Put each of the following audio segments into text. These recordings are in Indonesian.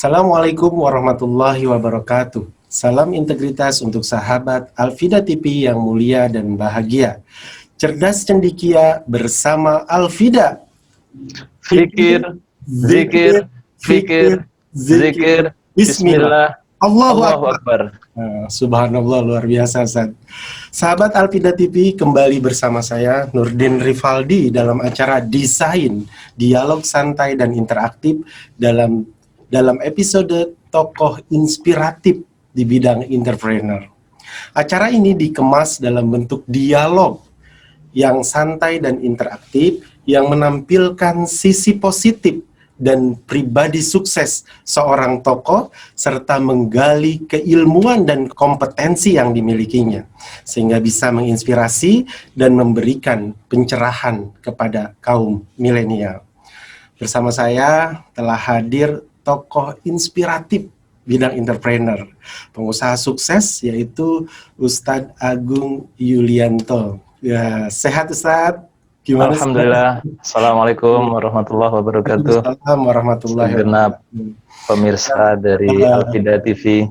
Assalamualaikum warahmatullahi wabarakatuh. Salam integritas untuk sahabat Alfida TV yang mulia dan bahagia. Cerdas cendikia bersama Alfida. Fikir, zikir, fikir, zikir, bismillah, Allahu Allahu Akbar. Akbar. Subhanallah, luar biasa, Ustaz. Sahabat Alfida TV, kembali bersama saya Nurdin Rivaldi dalam acara Desain, dialog santai dan interaktif dalam episode tokoh inspiratif di bidang entrepreneur. Acara ini dikemas dalam bentuk dialog yang santai dan interaktif yang menampilkan sisi positif dan pribadi sukses seorang tokoh serta menggali keilmuan dan kompetensi yang dimilikinya sehingga bisa menginspirasi dan memberikan pencerahan kepada kaum milenial. Bersama saya telah hadir tokoh inspiratif bidang entrepreneur, pengusaha sukses yaitu Ustadz Agung Yulianto. Ya, sehat Ustadz? Gimana? Alhamdulillah. Assalamualaikum warahmatullahi wabarakatuh. Assalamualaikum warahmatullahi Segenap pemirsa dari Alfida TV.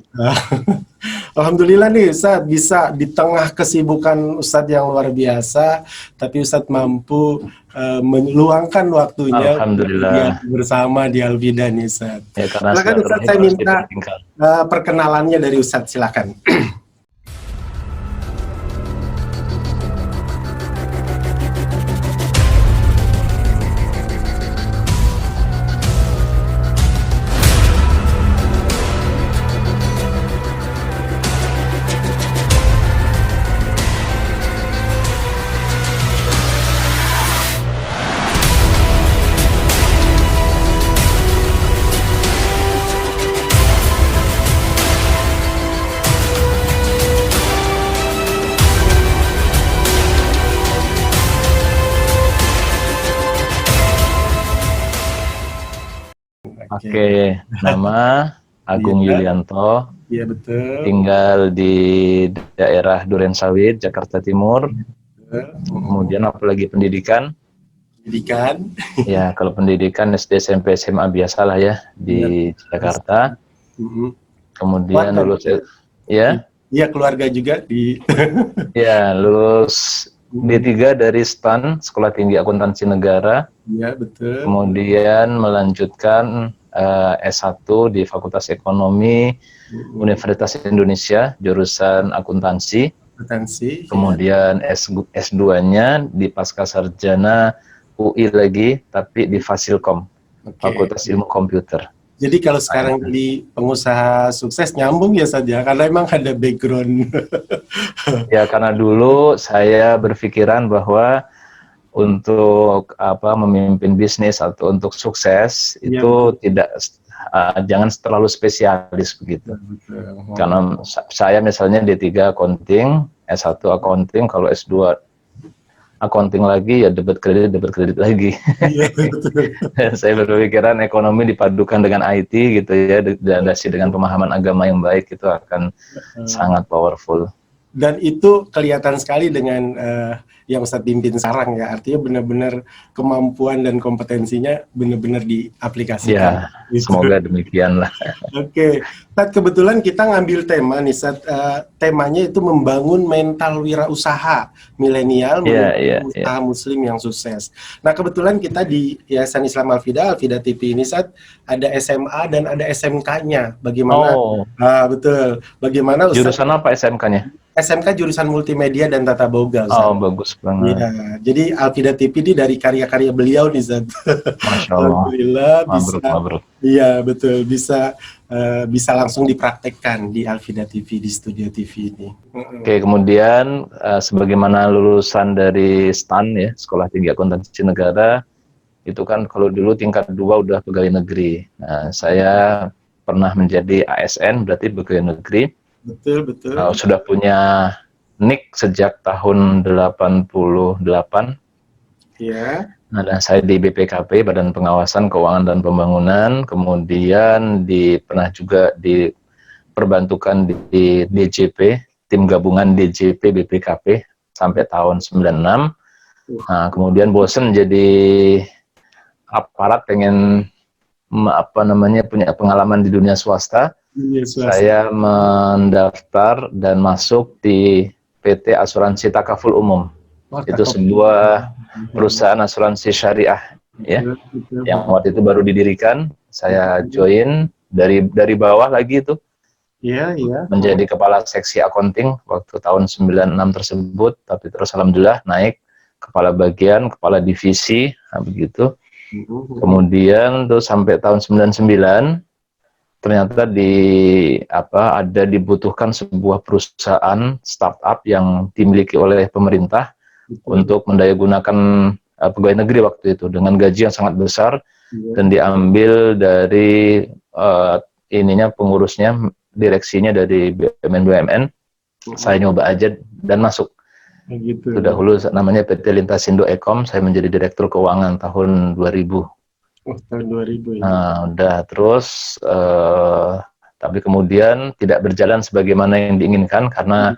Alhamdulillah nih Ustadz, bisa di tengah kesibukan Ustadz yang luar biasa, tapi Ustadz mampu meluangkan waktunya Alhamdulillah bersama di Alfida nih Ustadz. Ya, karena silakan Ustadz, saya minta perkenalannya dari Ustadz, silakan. Oke, nama Agung Yulianto. Iya, betul. Tinggal di daerah Durensawit, Jakarta Timur. Kemudian apalagi pendidikan? Pendidikan. Ya, kalau pendidikan SD, SMP, SMA biasalah ya di Jakarta. Kemudian lulus ya? Iya, keluarga juga di Ya, lulus D3 dari STAN, Sekolah Tinggi Akuntansi Negara. Iya, betul. Kemudian melanjutkan S1 di Fakultas Ekonomi Universitas Indonesia, jurusan akuntansi. Kemudian S2-nya di Pascasarjana UI lagi, tapi di Fasilkom, Fakultas Ilmu Komputer. Jadi kalau sekarang di pengusaha sukses nyambung ya saja, karena emang ada background. Ya, karena dulu saya berpikiran bahwa untuk memimpin bisnis atau untuk sukses itu tidak jangan terlalu spesialis begitu. Karena saya misalnya D3 accounting, S1 accounting, kalau S2 accounting lagi ya debit kredit lagi. Saya berpikiran ekonomi dipadukan dengan IT gitu ya, dilandasi dengan pemahaman agama yang baik, itu akan sangat powerful. Dan itu kelihatan sekali dengan yang Ustadz pimpin sekarang ya, artinya benar-benar kemampuan dan kompetensinya benar-benar diaplikasikan. Ya, semoga demikian lah. Oke, Ustadz, kebetulan kita ngambil tema nih, Ustadz, temanya itu membangun mental wirausaha milenial, usaha muslim yang sukses. Nah, kebetulan kita di Yayasan Islam Alfida TV ini, Ustadz, ada SMA dan ada SMK-nya. Bagaimana? Betul. Bagaimana Ustadz? Jurusan apa SMK-nya? SMK jurusan multimedia dan tata boga, Ustaz. Oh, bagus banget. Ya, jadi Alfida TV ini dari karya-karya beliau nih, Ustaz. Masya Allah. Alhamdulillah bisa. Mabruk. Iya, betul, bisa langsung dipraktekkan di Alfida TV, di studio TV ini. Oke, kemudian sebagaimana lulusan dari STAN ya, Sekolah Tinggi Akuntansi Negara, itu kan kalau dulu tingkat 2 udah pegawai negeri. Nah, saya pernah menjadi ASN, berarti pegawai negeri. Betul. Sudah punya NIK sejak tahun 88. Ya. Nah, dan saya di BPKP, Badan Pengawasan Keuangan dan Pembangunan, kemudian pernah juga diperbantukan di DJP, tim gabungan DJP BPKP sampai tahun 96. Nah, kemudian bosen jadi aparat, pengen apa namanya, punya pengalaman di dunia swasta. Iya, swasta. Saya mendaftar dan masuk di PT Asuransi Takaful Umum. Wah, Itu cakep. sebuah perusahaan asuransi syariah, ya, Betul, betul, yang betul. waktu itu baru didirikan. Saya join dari bawah lagi itu, Iya, iya. menjadi kepala seksi accounting waktu tahun 96 tersebut, tapi terus alhamdulillah naik kepala bagian, kepala divisi, nah begitu. Kemudian tuh sampai tahun 99 ternyata ada dibutuhkan sebuah perusahaan startup yang dimiliki oleh pemerintah Betul. untuk mendayagunakan pegawai negeri waktu itu dengan gaji yang sangat besar, Iya. dan diambil dari pengurusnya, direksinya dari BUMN. Saya nyoba aja dan masuk. Begitu. Itu dahulu namanya PT Lintasindo Ekom, saya menjadi direktur keuangan tahun 2000. Oh, tahun 2000 ya. Nah, udah terus tapi kemudian tidak berjalan sebagaimana yang diinginkan karena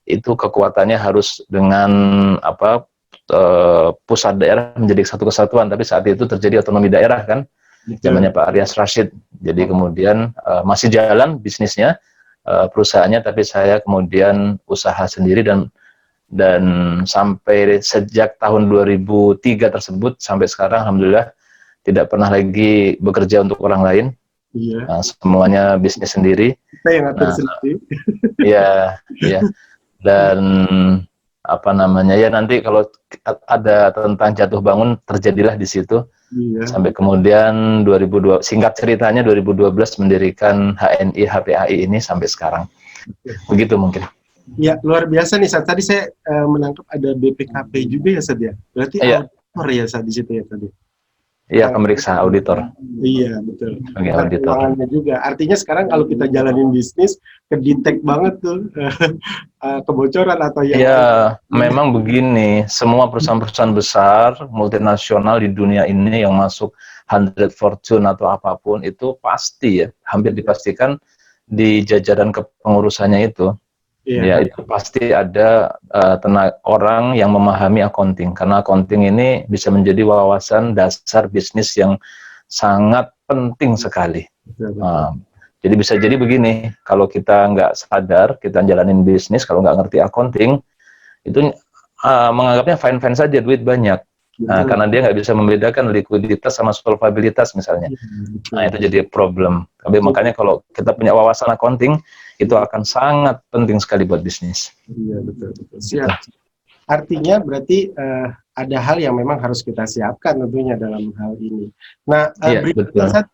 itu kekuatannya harus dengan pusat daerah menjadi satu kesatuan, tapi saat itu terjadi otonomi daerah kan, zamannya Pak Aryas Rashid. Jadi kemudian masih jalan bisnisnya, perusahaannya, tapi saya kemudian usaha sendiri dan sampai sejak tahun 2003 tersebut sampai sekarang alhamdulillah tidak pernah lagi bekerja untuk orang lain. Iya. Semuanya bisnis sendiri. Kita yang ngatur sendiri. Iya, iya. Dan nanti kalau ada tentang jatuh bangun terjadilah di situ. Iya. Sampai kemudian 2002, singkat ceritanya 2012 mendirikan HNI HPAI ini sampai sekarang. Begitu mungkin. Ya, luar biasa nih, Sat. Tadi saya menangkap ada BPKP juga ya, Sat ya. Berarti auditor ya, Sat, di situ ya tadi. Iya, pemeriksa auditor. Iya, betul. Auditor. Keuangannya juga. Artinya sekarang kalau kita jalanin bisnis, kedetek banget tuh kebocoran atau yang... Iya, memang begini. Semua perusahaan-perusahaan besar, multinasional di dunia ini yang masuk 100 Fortune atau apapun, itu pasti ya, hampir dipastikan di jajaran kepengurusannya itu. Ya, itu pasti ada orang yang memahami accounting, karena accounting ini bisa menjadi wawasan dasar bisnis yang sangat penting sekali. Jadi bisa jadi begini, kalau kita nggak sadar, kita jalanin bisnis, kalau nggak ngerti accounting, itu menganggapnya fine-fine saja, duit banyak. Karena dia nggak bisa membedakan likuiditas sama solvabilitas misalnya. Nah, itu jadi problem. Tapi makanya kalau kita punya wawasan accounting, itu akan sangat penting sekali buat bisnis. Iya, betul. Siap. Artinya berarti ada hal yang memang harus kita siapkan tentunya dalam hal ini. Nah, berikutnya Sat,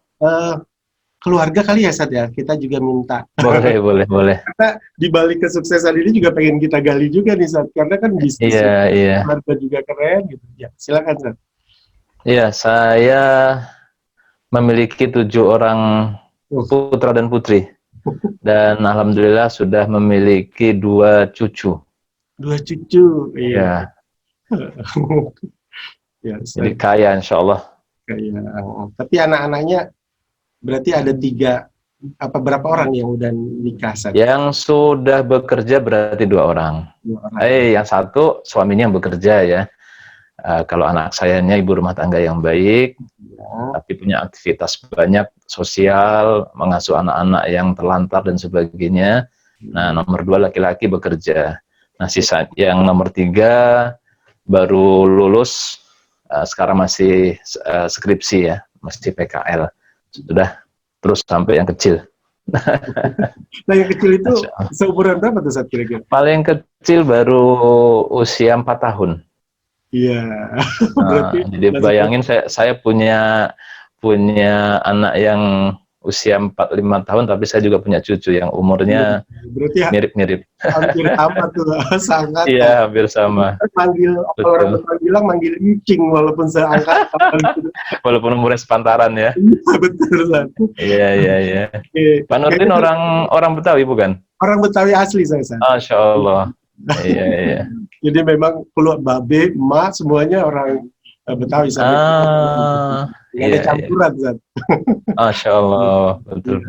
keluarga kali ya, Sat ya, kita juga minta. Boleh. Karena di balik kesuksesan ini juga pengen kita gali juga nih, Sat. Karena kan bisnis keluarga juga keren gitu. Ya, silakan, Sat. Iya, saya memiliki 7 orang putra dan putri. Dan alhamdulillah sudah memiliki 2 cucu. 2 cucu, iya. Ya, jadi kaya insya Allah. Kaya. Tapi anak-anaknya berarti ada 3, berapa orang yang udah nikah? Yang sudah bekerja berarti 2 orang. Yang satu suaminya yang bekerja ya. Kalau anak sayanya ibu rumah tangga yang baik, tapi punya aktivitas banyak sosial, mengasuh anak-anak yang terlantar dan sebagainya. Nah, nomor 2 laki-laki bekerja. Nah, sisa yang nomor 3 baru lulus, sekarang masih skripsi ya, masih PKL. Sudah terus sampai yang kecil. Nah, yang kecil itu seumuran berapa tuh Sat kira-kira? Paling kecil baru usia 4 tahun. Iya. Jadi bayangin saya punya anak yang usia 4-5 tahun, tapi saya juga punya cucu yang umurnya mirip-mirip. Hampir sama tuh, sangat. Iya, hampir sama. Kalau orang bilang manggil encing walaupun seangkat. Walaupun umurnya sepantaran ya. Betul, Sat. Iya. Pak Nurdin orang Betawi bukan? Orang Betawi asli saya, Sat. Masya Allah. Iya. Jadi memang keluar babe, emak, semuanya orang Betawi. Nggak ada campuran, Zat. Masya Allah, betul.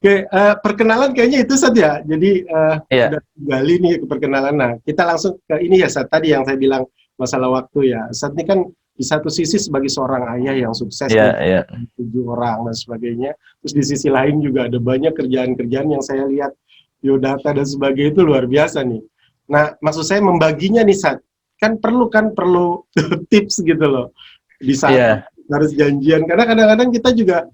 Oke, perkenalan kayaknya itu Sat ya. Jadi udah gali nih ke perkenalan. Nah, kita langsung ke ini ya Sat. Tadi yang saya bilang masalah waktu ya. Sat ini kan di satu sisi sebagai seorang ayah yang sukses Iya, nih, iya. 7 orang dan sebagainya. Terus di sisi lain juga ada banyak kerjaan-kerjaan yang saya lihat biodata dan sebagainya itu luar biasa nih. Nah, maksud saya membaginya nih, Sat. Kan perlu tips gitu loh. Di saat Iya, harus janjian. Karena kadang-kadang kita juga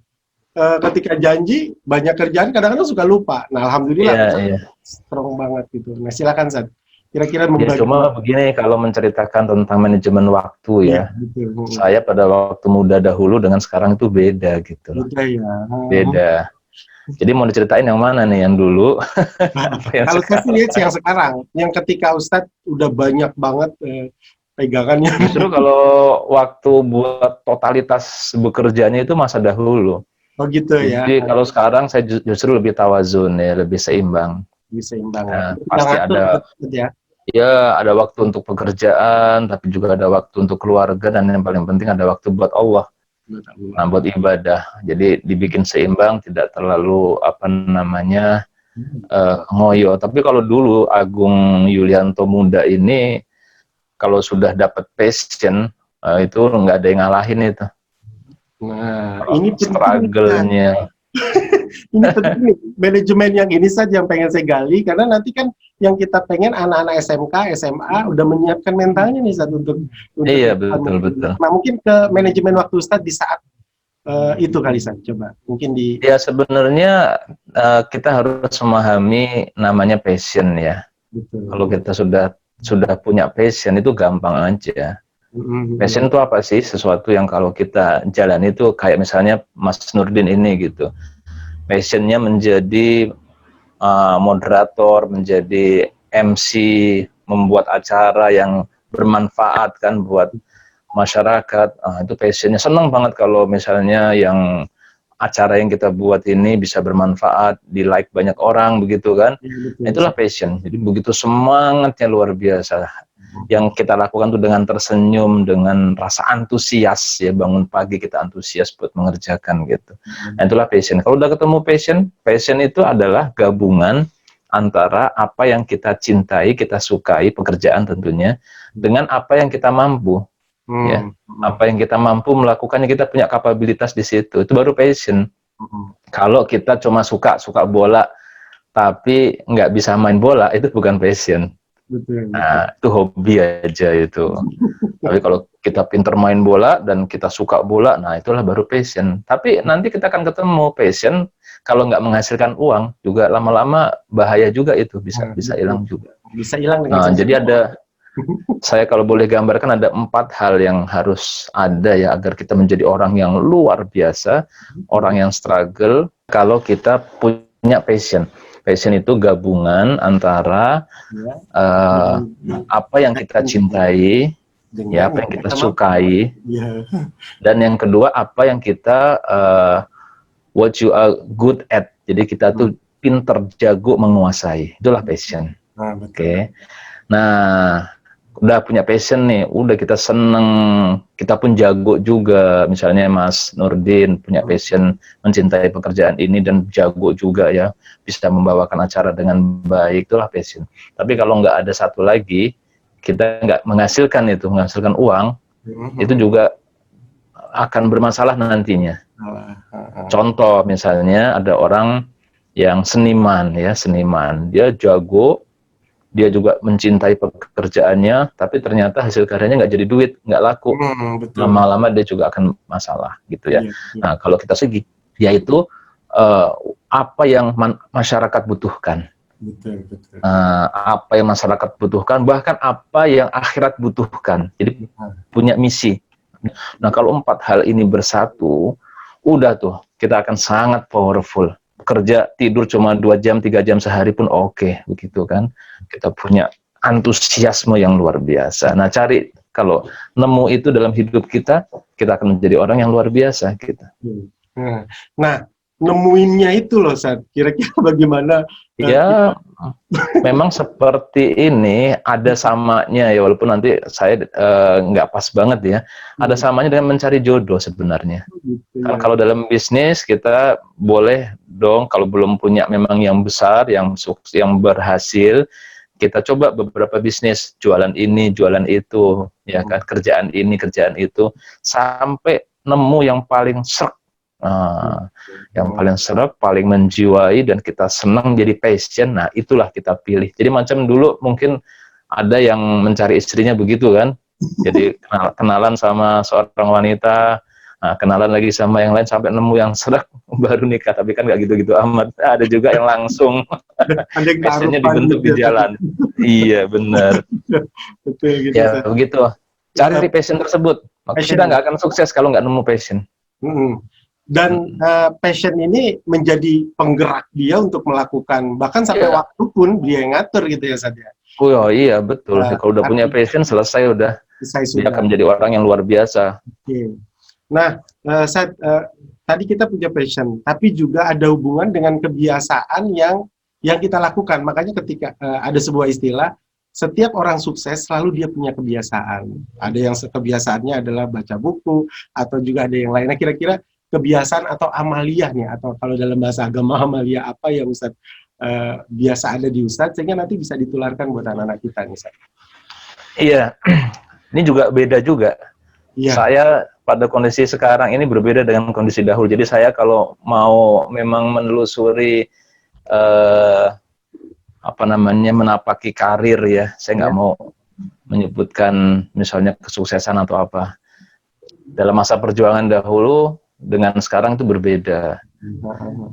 ketika janji banyak kerjaan kadang-kadang suka lupa. Nah, alhamdulillah iya, Sat, iya. strong banget gitu. Nah, silakan Sat. Kira-kira Ya membagi cuma waktu. begini, kalau menceritakan tentang manajemen waktu Iya, ya, betul. saya pada waktu muda dahulu dengan sekarang itu beda gitu loh. Beda ya. Beda. Jadi mau diceritain yang mana nih? Yang dulu apa yang Kalau saya sih sekarang? lihat yang sekarang, yang ketika Ustadz udah banyak banget pegangannya. Justru kalau waktu buat totalitas bekerjanya itu masa dahulu. Oh gitu ya, Jadi kalau sekarang saya justru lebih tawazun ya, lebih seimbang. bisa imbang ya. Nah, Udah pasti ngatur ada betul ya. ya, ada waktu untuk pekerjaan, tapi juga ada waktu untuk keluarga, dan yang paling penting ada waktu buat Allah. Nah, buat ibadah. Jadi dibikin seimbang, tidak terlalu apa namanya ngoyo. Tapi kalau dulu Agung Yulianto muda ini, kalau sudah dapat passion, itu nggak ada yang ngalahin itu. Nah, ini penting nih, Kak. Struggle-nya. Ini penting nih. Manajemen yang ini saja yang pengen saya gali, karena nanti kan yang kita pengen anak-anak SMK, SMA udah menyiapkan mentalnya nih Ustadz untuk Iya, manajemen. betul-betul. Nah, mungkin ke manajemen waktu Ustadz di saat itu kali Ustadz, coba mungkin di Ya, sebenarnya kita harus memahami namanya passion ya. Kalau betul. kita sudah punya passion itu gampang aja. Passion itu apa sih? Sesuatu yang kalau kita jalani itu kayak misalnya Mas Nurdin ini gitu. Passionnya menjadi moderator, menjadi MC, membuat acara yang bermanfaat kan buat masyarakat. Itu passionnya. Senang banget kalau misalnya yang acara yang kita buat ini bisa bermanfaat, di like banyak orang begitu kan. Ya, betul, Itulah Ustadz. passion. Jadi begitu semangatnya luar biasa. Yang kita lakukan tuh dengan tersenyum, dengan rasa antusias ya, bangun pagi kita antusias buat mengerjakan gitu. Nah, itulah passion. Kalau udah ketemu passion, passion itu adalah gabungan antara apa yang kita cintai, kita sukai, pekerjaan tentunya, dengan apa yang kita mampu. Ya, apa yang kita mampu melakukannya, kita punya kapabilitas di situ, itu baru passion. Kalau kita cuma suka bola tapi nggak bisa main bola, itu bukan passion. Betul, Nah, itu hobi aja itu. Tapi kalau kita pinter main bola dan kita suka bola, nah itulah baru passion. Tapi nanti kita akan ketemu passion kalau nggak menghasilkan uang, juga lama-lama bahaya juga itu, bisa hilang juga. Bisa hilang dengan Nah, sendirinya. jadi ada, saya kalau boleh gambarkan ada 4 hal yang harus ada ya agar kita menjadi orang yang luar biasa, orang yang struggle. Kalau kita punya passion, passion itu gabungan antara apa yang kita cintai, ya apa yang kita sukai, dan yang kedua apa yang kita what you are good at. Jadi kita tuh pinter, jago, menguasai. Itulah passion. Oke. Nah, udah punya passion nih, udah kita seneng, kita pun jago juga. Misalnya Mas Nurdin punya passion mencintai pekerjaan ini dan jago juga ya, bisa membawakan acara dengan baik, itulah passion. Tapi kalau nggak ada satu lagi, kita nggak menghasilkan uang, itu juga akan bermasalah nantinya. Contoh misalnya ada orang yang seniman ya, dia jago, dia juga mencintai pekerjaannya, tapi ternyata hasil karyanya nggak jadi duit, nggak laku. Lama-lama dia juga akan masalah gitu ya. Nah, kalau kita segi, yaitu apa yang masyarakat butuhkan. Apa yang masyarakat butuhkan, bahkan apa yang akhirat butuhkan. Jadi punya misi. Nah, kalau 4 hal ini bersatu, udah tuh, kita akan sangat powerful. Kerja tidur cuma 2 jam 3 jam sehari pun oke, begitu kan. Kita punya antusiasme yang luar biasa. Nah, cari, kalau nemu itu dalam hidup kita akan menjadi orang yang luar biasa kita. Nah, nemuinnya itu loh, Sat. Kira-kira bagaimana? Ya, memang seperti ini, ada samanya ya, walaupun nanti saya nggak pas banget ya. Ada samanya dengan mencari jodoh sebenarnya. Kan kalau dalam bisnis kita boleh dong, kalau belum punya memang yang besar, yang berhasil, kita coba beberapa bisnis, jualan ini, jualan itu, ya kan, kerjaan ini, kerjaan itu, sampai nemu yang paling srek. Nah, yang paling srek, paling menjiwai, dan kita senang jadi passion, nah itulah kita pilih. Jadi macam dulu mungkin ada yang mencari istrinya begitu kan, jadi kenalan sama seorang wanita, nah, kenalan lagi sama yang lain sampai nemu yang srek baru nikah, tapi kan nggak gitu-gitu amat. Ada juga yang langsung passionnya dibentuk di jalan. Iya, benar. Betul gitu. Ya, begitu. Cari passion tersebut. Maka kita nggak akan sukses kalau nggak nemu passion. Dan passion ini menjadi penggerak dia untuk melakukan, bahkan sampai waktu pun dia yang ngatur gitu ya, Satya. Oh iya, betul. Kalau udah punya passion, selesai udah. Dia akan menjadi orang yang luar biasa. Nah, tadi kita punya passion, tapi juga ada hubungan dengan kebiasaan yang kita lakukan. Makanya ketika ada sebuah istilah, setiap orang sukses selalu dia punya kebiasaan. Ada yang kebiasaannya adalah baca buku, atau juga ada yang lain. Nah, kira-kira kebiasaan atau amaliyah nih, atau kalau dalam bahasa agama amaliyah apa yang Ustadz biasa ada di Ustadz, sehingga nanti bisa ditularkan buat anak-anak kita nih, Ustadz. Iya, ini juga beda juga. Saya pada kondisi sekarang ini berbeda dengan kondisi dahulu. Jadi saya kalau mau memang menelusuri menapaki karir ya, saya nggak mau menyebutkan misalnya kesuksesan atau apa. Dalam masa perjuangan dahulu dengan sekarang itu berbeda.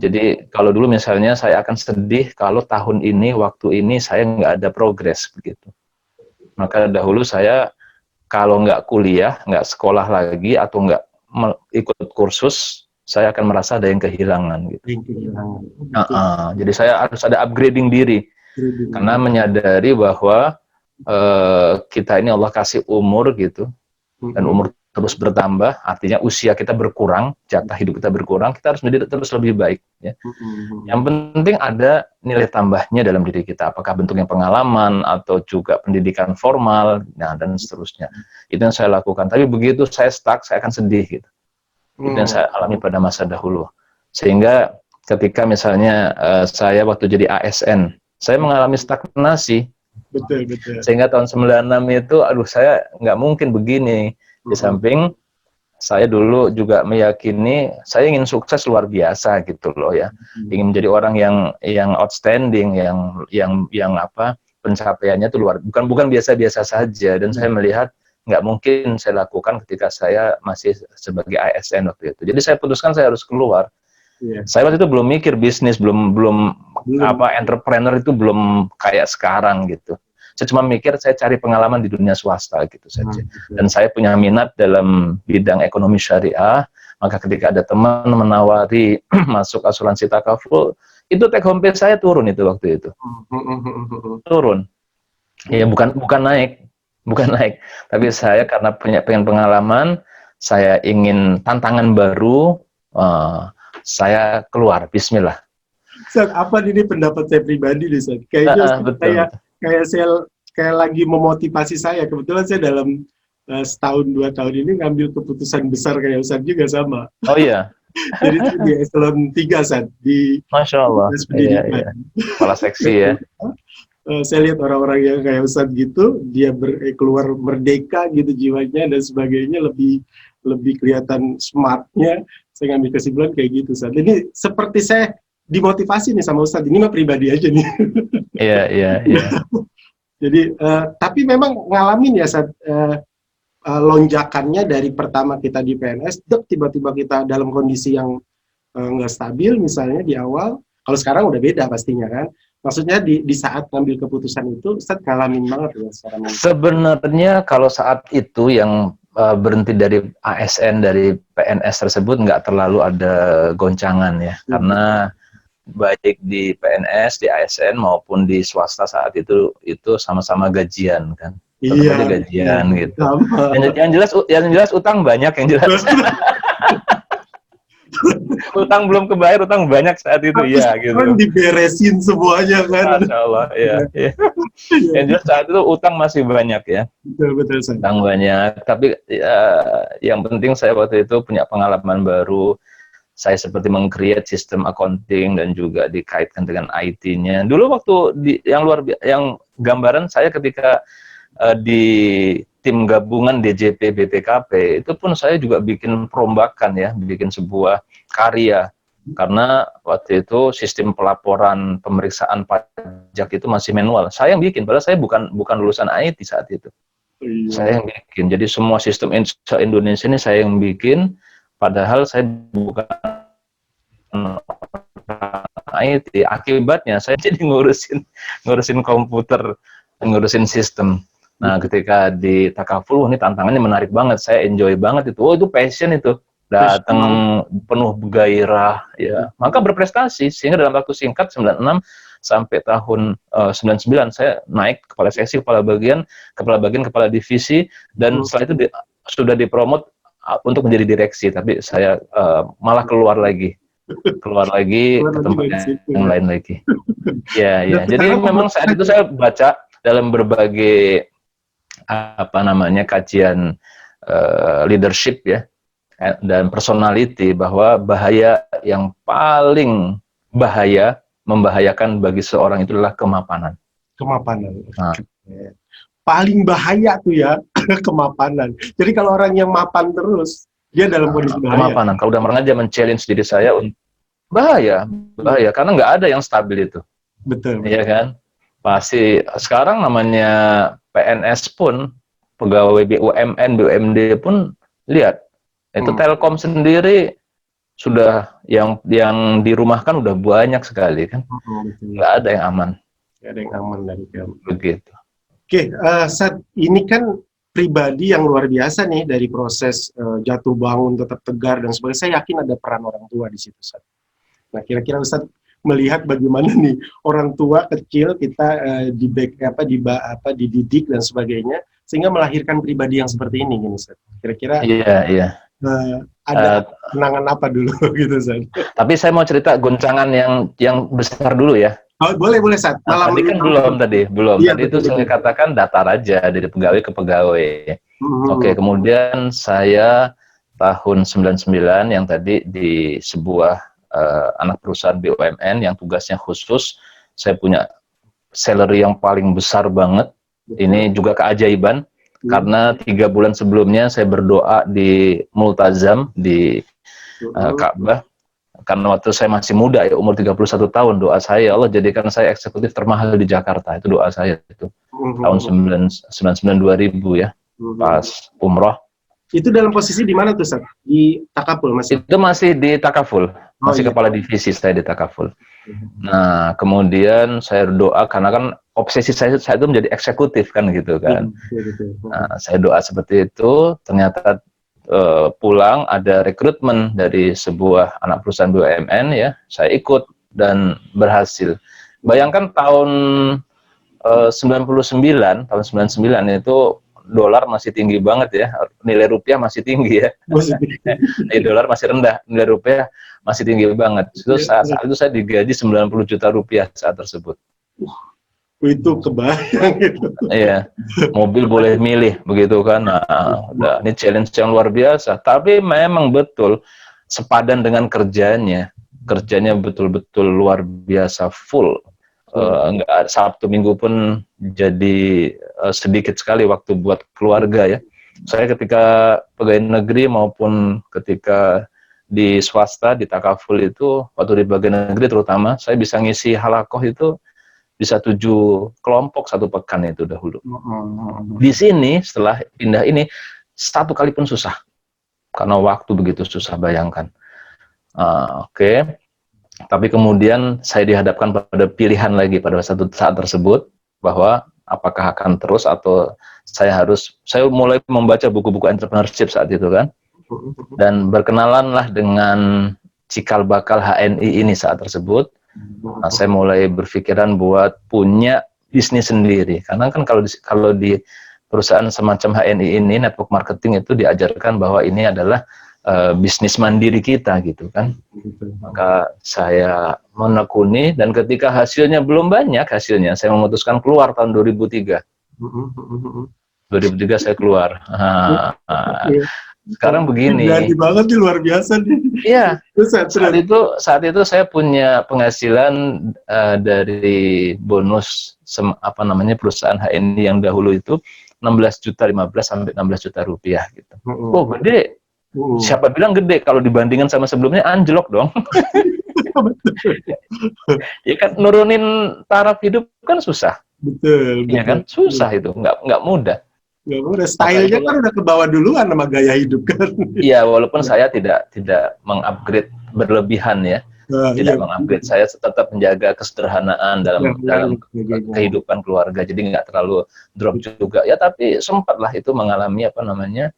Jadi kalau dulu misalnya saya akan sedih kalau tahun ini, waktu ini saya nggak ada progres begitu. Maka dahulu saya kalau nggak kuliah, nggak sekolah lagi, atau nggak ikut kursus, saya akan merasa ada yang kehilangan gitu. Jadi saya harus ada upgrading diri. Karena menyadari bahwa kita ini Allah kasih umur gitu, dan umur terus bertambah, artinya usia kita berkurang, jatah hidup kita berkurang, kita harus menjadi terus lebih baik. Ya. Yang penting ada nilai tambahnya dalam diri kita, apakah bentuknya pengalaman atau juga pendidikan formal, nah, dan seterusnya. Itu yang saya lakukan. Tapi begitu saya stuck, saya akan sedih gitu. Itu yang saya alami pada masa dahulu. Sehingga ketika misalnya saya waktu jadi ASN, saya mengalami stagnasi. Betul. Sehingga tahun 96 itu, aduh saya nggak mungkin begini. Di samping saya dulu juga meyakini saya ingin sukses luar biasa gitu loh ya. Ingin menjadi orang yang outstanding, yang apa, pencapaiannya itu bukan biasa-biasa saja, dan saya melihat nggak mungkin saya lakukan ketika saya masih sebagai ASN waktu itu. Jadi saya putuskan saya harus keluar. Saya waktu itu belum mikir bisnis, belum entrepreneur itu belum kayak sekarang gitu. Saya cuma mikir saya cari pengalaman di dunia swasta gitu saja. Dan saya punya minat dalam bidang ekonomi syariah, maka ketika ada teman menawari masuk asuransi takaful, itu take home pay saya turun itu waktu itu. Turun. Ya bukan naik. Tapi saya karena pengen pengalaman, saya ingin tantangan baru, saya keluar, bismillah. Apa ini pendapat saya pribadi nih, Ustaz? Kayaknya kayak lagi memotivasi saya. Kebetulan saya dalam setahun 2 tahun ini ngambil keputusan besar kayak Ustaz juga sama. Oh iya. Jadi di eselon 3, Ustaz, di Masya Allah. Iya. Kepala seksi ya. Saya lihat orang-orang yang kayak Ustaz gitu, dia keluar merdeka gitu jiwanya dan sebagainya, lebih kelihatan smartnya. Saya ngambil kesimpulan kayak gitu, Ustaz. Ini seperti saya dimotivasi nih sama Ustadz, ini mah pribadi aja nih. Iya. Jadi, tapi memang ngalamin ya, lonjakannya dari pertama kita di PNS, tiba-tiba kita dalam kondisi yang nggak stabil, misalnya di awal. Kalau sekarang udah beda pastinya kan. Maksudnya di saat ngambil keputusan itu, Ustadz ngalamin banget ya sekarang. Sebenarnya kalau saat itu yang berhenti dari ASN, dari PNS tersebut, nggak terlalu ada goncangan ya, karena baik di PNS, di ASN maupun di swasta saat itu sama-sama gajian kan, tetap aja gajian gitu. Yang jelas utang banyak, yang jelas. Utang belum kebayar, utang banyak saat itu. Ya gitu. Kan diberesin semuanya kan. Masya Allah, ya. Yang jelas saat itu utang masih banyak ya. Betul. Utang banyak, tapi yang penting saya waktu itu punya pengalaman baru. Saya seperti meng-create sistem accounting dan juga dikaitkan dengan IT-nya. Dulu waktu yang gambaran saya ketika di tim gabungan DJP BPKP itu pun saya juga bikin perombakan ya, bikin sebuah karya karena waktu itu sistem pelaporan pemeriksaan pajak itu masih manual. Saya yang bikin, padahal saya bukan lulusan IT saat itu. Iya. Saya yang bikin. Jadi semua sistem Indonesia ini saya yang bikin, padahal saya bukan IT. Akibatnya saya jadi ngurusin komputer, ngurusin sistem. Nah, ketika di Takaful, ini tantangannya menarik banget. Saya enjoy banget itu. Oh, itu passion itu. Datang penuh gairah, ya. Maka berprestasi. Sehingga dalam waktu singkat, 96 sampai tahun 99, saya naik kepala seksi, kepala bagian, kepala divisi, dan setelah itu sudah dipromot untuk menjadi direksi. Tapi saya malah keluar lagi ke tempat yang lain lagi. Ya. Jadi memang saat itu saya baca dalam berbagai kajian leadership ya dan personality bahwa bahaya yang paling membahayakan bagi seorang itu adalah kemapanan. Nah. Paling bahaya tuh ya kemapanan. Jadi kalau orang yang mapan terus dia dalam kondisi bahaya. Kemapanan. Kalau udah merengaja men-challenge diri saya bahaya karena nggak ada yang stabil itu. Betul. Iya kan? Pasti sekarang namanya PNS pun, pegawai BUMN, BUMD pun lihat itu Telkom sendiri sudah yang dirumahkan udah banyak sekali kan. Nggak ada yang aman. Nggak ada yang aman dari kamu. Begitu. Oke, Sat, ini kan pribadi yang luar biasa nih dari proses jatuh bangun, tetap tegar dan sebagainya. Saya yakin ada peran orang tua di situ, Sat. Nah, kira-kira Ustaz melihat bagaimana nih orang tua kecil kita dididik dan sebagainya sehingga melahirkan pribadi yang seperti ini, gitu, Ustaz. Kira-kira Iya. Ada kenangan apa dulu gitu, Ustaz? Tapi saya mau cerita goncangan yang besar dulu ya. Oh, boleh Sat. Tadi kan belum. Iya, tadi itu saya katakan datar aja dari pegawai ke pegawai. Oke, kemudian saya tahun 99 yang tadi di sebuah anak perusahaan BUMN yang tugasnya khusus, saya punya salary yang paling besar banget. Ini juga keajaiban karena 3 bulan sebelumnya saya berdoa di Multazam di Ka'bah. Karena waktu saya masih muda ya, umur 31 tahun, doa saya, Allah jadikan saya eksekutif termahal di Jakarta. Itu doa saya itu. Tahun 99 2000 ya. Pas umroh. Itu dalam posisi di mana tuh, Sat? Di Takaful masih? Itu masih di Takaful. Masih kepala divisi saya di Takaful. Nah, kemudian saya berdoa karena kan obsesi saya itu menjadi eksekutif kan gitu kan. Nah, saya doa seperti itu, ternyata pulang ada rekrutmen dari sebuah anak perusahaan BUMN ya, saya ikut dan berhasil. Bayangkan tahun 99 itu dolar masih tinggi banget ya, nilai rupiah masih tinggi ya. Nilai dolar masih rendah, nilai rupiah masih tinggi banget. Itu saat itu saya digaji 90 juta rupiah saat tersebut. Itu kebayang gitu. Iya, mobil boleh milih begitu kan. Nah, ini challenge yang luar biasa. Tapi memang betul sepadan dengan kerjanya betul-betul luar biasa full. Enggak, Sabtu Minggu pun jadi sedikit sekali waktu buat keluarga ya. Saya ketika pegawai negeri maupun ketika di swasta di Takaful itu, waktu di bagian negeri terutama, saya bisa ngisi halakoh itu bisa 7 kelompok 1 pekan itu dahulu. Di sini setelah pindah ini 1 kali pun susah karena waktu begitu susah, bayangkan. Oke. Tapi kemudian saya dihadapkan pada pilihan lagi pada satu saat tersebut bahwa apakah akan terus atau saya mulai membaca buku-buku entrepreneurship saat itu kan, dan berkenalanlah dengan cikal bakal HNI ini saat tersebut. Nah, saya mulai berpikiran buat punya bisnis sendiri, karena kan kalau di perusahaan semacam HNI ini, network marketing itu diajarkan bahwa ini adalah bisnis mandiri kita gitu kan. Maka saya menekuni, dan ketika hasilnya belum banyak saya memutuskan keluar tahun 2003. 2003 saya keluar. Sekarang begini. Berani banget nih, luar biasa nih. Iya, Terus, saat itu saya punya penghasilan dari bonus apa namanya perusahaan HNI yang dahulu itu 16 juta, 15 sampai 16 juta rupiah gitu. Oh, gede. Siapa bilang gede, kalau dibandingkan sama sebelumnya anjlok dong. Ya kan, nurunin taraf hidup kan susah. Betul, Iya kan, susah itu, nggak mudah. Nggak mudah. Stylenya kan udah kebawa duluan sama gaya hidup kan. Iya, walaupun saya tidak mengupgrade berlebihan ya, tidak mengupgrade. Saya tetap menjaga kesederhanaan dalam kehidupan keluarga, jadi nggak terlalu drop juga. Ya, tapi sempatlah itu mengalami apa namanya,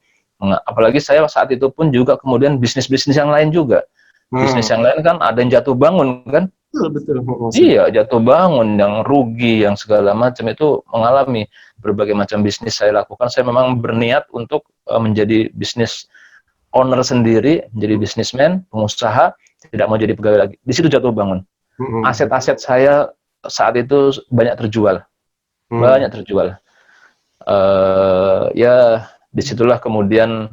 apalagi saya saat itu pun juga kemudian bisnis yang lain juga. Bisnis yang lain kan ada yang jatuh bangun kan. Betul. Iya, jatuh bangun, yang rugi, yang segala macam itu mengalami. Berbagai macam bisnis saya lakukan. Saya memang berniat untuk menjadi bisnis owner sendiri, menjadi bisnismen, pengusaha, tidak mau jadi pegawai lagi. Di situ jatuh bangun. Aset-aset saya saat itu banyak terjual, ya, disitulah kemudian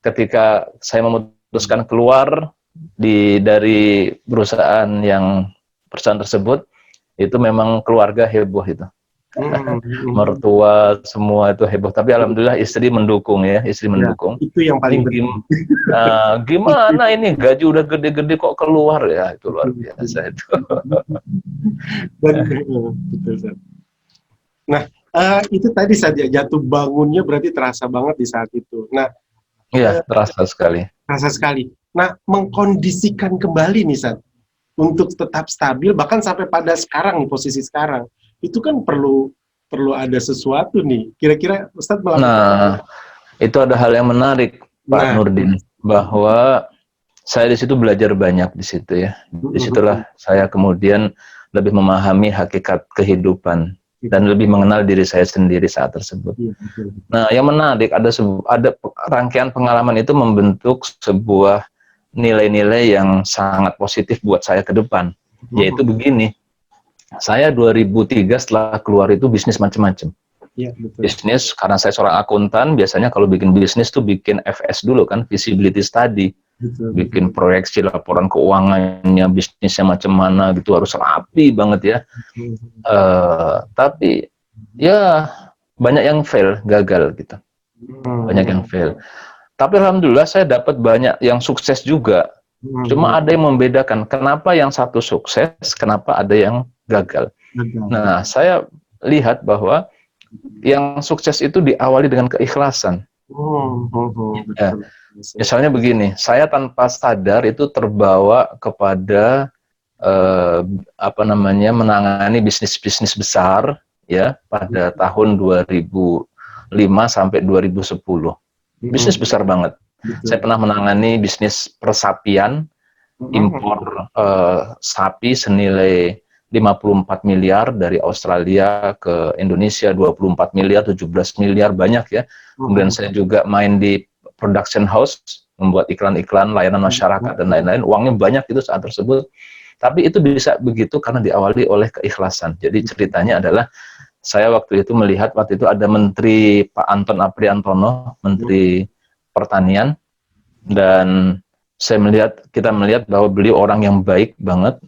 ketika saya memutuskan keluar dari perusahaan tersebut, itu memang keluarga heboh itu. Mertua semua itu heboh, tapi alhamdulillah istri mendukung ya, itu yang paling penting. Gimana ini gaji udah gede-gede kok keluar, ya itu luar biasa itu. Betul. Nah, itu tadi saja jatuh bangunnya berarti terasa banget di saat itu. Nah, iya, terasa sekali. Nah, mengkondisikan kembali nih Sat, untuk tetap stabil bahkan sampai pada sekarang, posisi sekarang, itu kan perlu ada sesuatu nih. Kira-kira Ustadz melakukan. Nah, itu ada hal yang menarik, Pak Nurdin, bahwa saya di situ belajar banyak di situ ya. Disitulah saya kemudian lebih memahami hakikat kehidupan dan lebih mengenal diri saya sendiri saat tersebut. Nah, yang menarik ada rangkaian pengalaman itu membentuk sebuah nilai-nilai yang sangat positif buat saya ke depan, yaitu begini. Saya 2003 setelah keluar itu bisnis macam-macam. Bisnis, karena saya seorang akuntan, biasanya kalau bikin bisnis tuh bikin FS dulu kan, feasibility study. Bikin proyeksi laporan keuangannya, bisnisnya macam mana gitu, harus rapi banget ya. Tapi ya banyak yang fail, gagal gitu. Banyak yang fail. Tapi alhamdulillah saya dapat banyak yang sukses juga. Cuma ada yang membedakan, kenapa yang satu sukses, kenapa ada yang gagal. Nah, saya lihat bahwa yang sukses itu diawali dengan keikhlasan. Ya, misalnya begini, saya tanpa sadar itu terbawa kepada menangani bisnis besar ya pada tahun 2005 sampai 2010. Bisnis besar banget. Saya pernah menangani bisnis persapian, impor sapi senilai 54 miliar dari Australia ke Indonesia, 24 miliar, 17 miliar, banyak ya. Kemudian saya juga main di production house, membuat iklan-iklan, layanan masyarakat dan lain-lain. Uangnya banyak itu saat tersebut. Tapi itu bisa begitu karena diawali oleh keikhlasan. Jadi ceritanya adalah saya waktu itu melihat, waktu itu ada Menteri Pak Anton Apriantono, Menteri Pertanian, dan kita melihat bahwa beliau orang yang baik banget,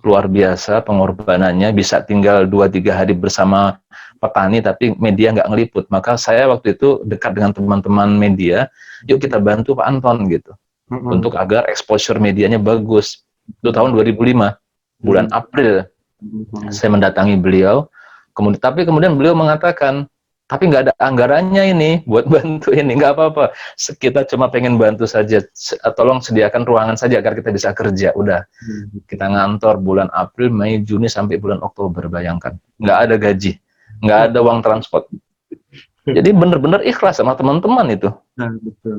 luar biasa pengorbanannya, bisa tinggal 2-3 hari bersama petani tapi media nggak ngeliput. Maka saya waktu itu dekat dengan teman-teman media, yuk kita bantu Pak Anton gitu, untuk agar exposure medianya bagus. Itu tahun 2005, bulan April saya mendatangi beliau. Kemudian beliau mengatakan, tapi nggak ada anggarannya ini buat bantu ini, nggak apa-apa, kita cuma pengen bantu saja, tolong sediakan ruangan saja agar kita bisa kerja. Udah, kita ngantor bulan April, Mei, Juni sampai bulan Oktober, bayangkan, nggak ada gaji, nggak ada uang transport. Jadi benar-benar ikhlas sama teman-teman itu.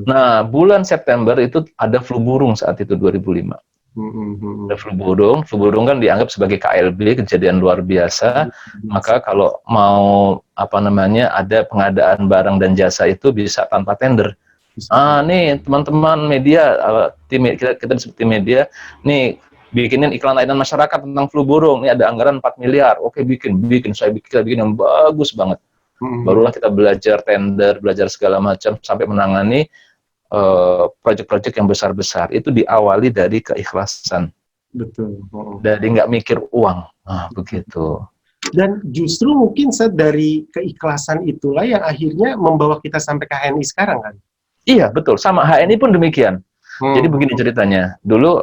Nah, bulan September itu ada flu burung saat itu 2005. Ada flu burung kan dianggap sebagai KLB, kejadian luar biasa. Maka kalau mau ada pengadaan barang dan jasa itu bisa tanpa tender. Nih teman-teman media, kita disebut tim media, nih bikinin iklan layanan masyarakat tentang flu burung. Ini ada anggaran 4 miliar. Oke, bikin. Kita bikin yang bagus banget. Barulah kita belajar tender, belajar segala macam sampai menangani proyek-proyek yang besar-besar itu diawali dari keikhlasan, Betul. dari nggak mikir uang. Nah, begitu. Dan justru mungkin dari keikhlasan itulah yang akhirnya membawa kita sampai ke HNI sekarang kan? Iya, betul. Sama HNI pun demikian. Jadi begini ceritanya. Dulu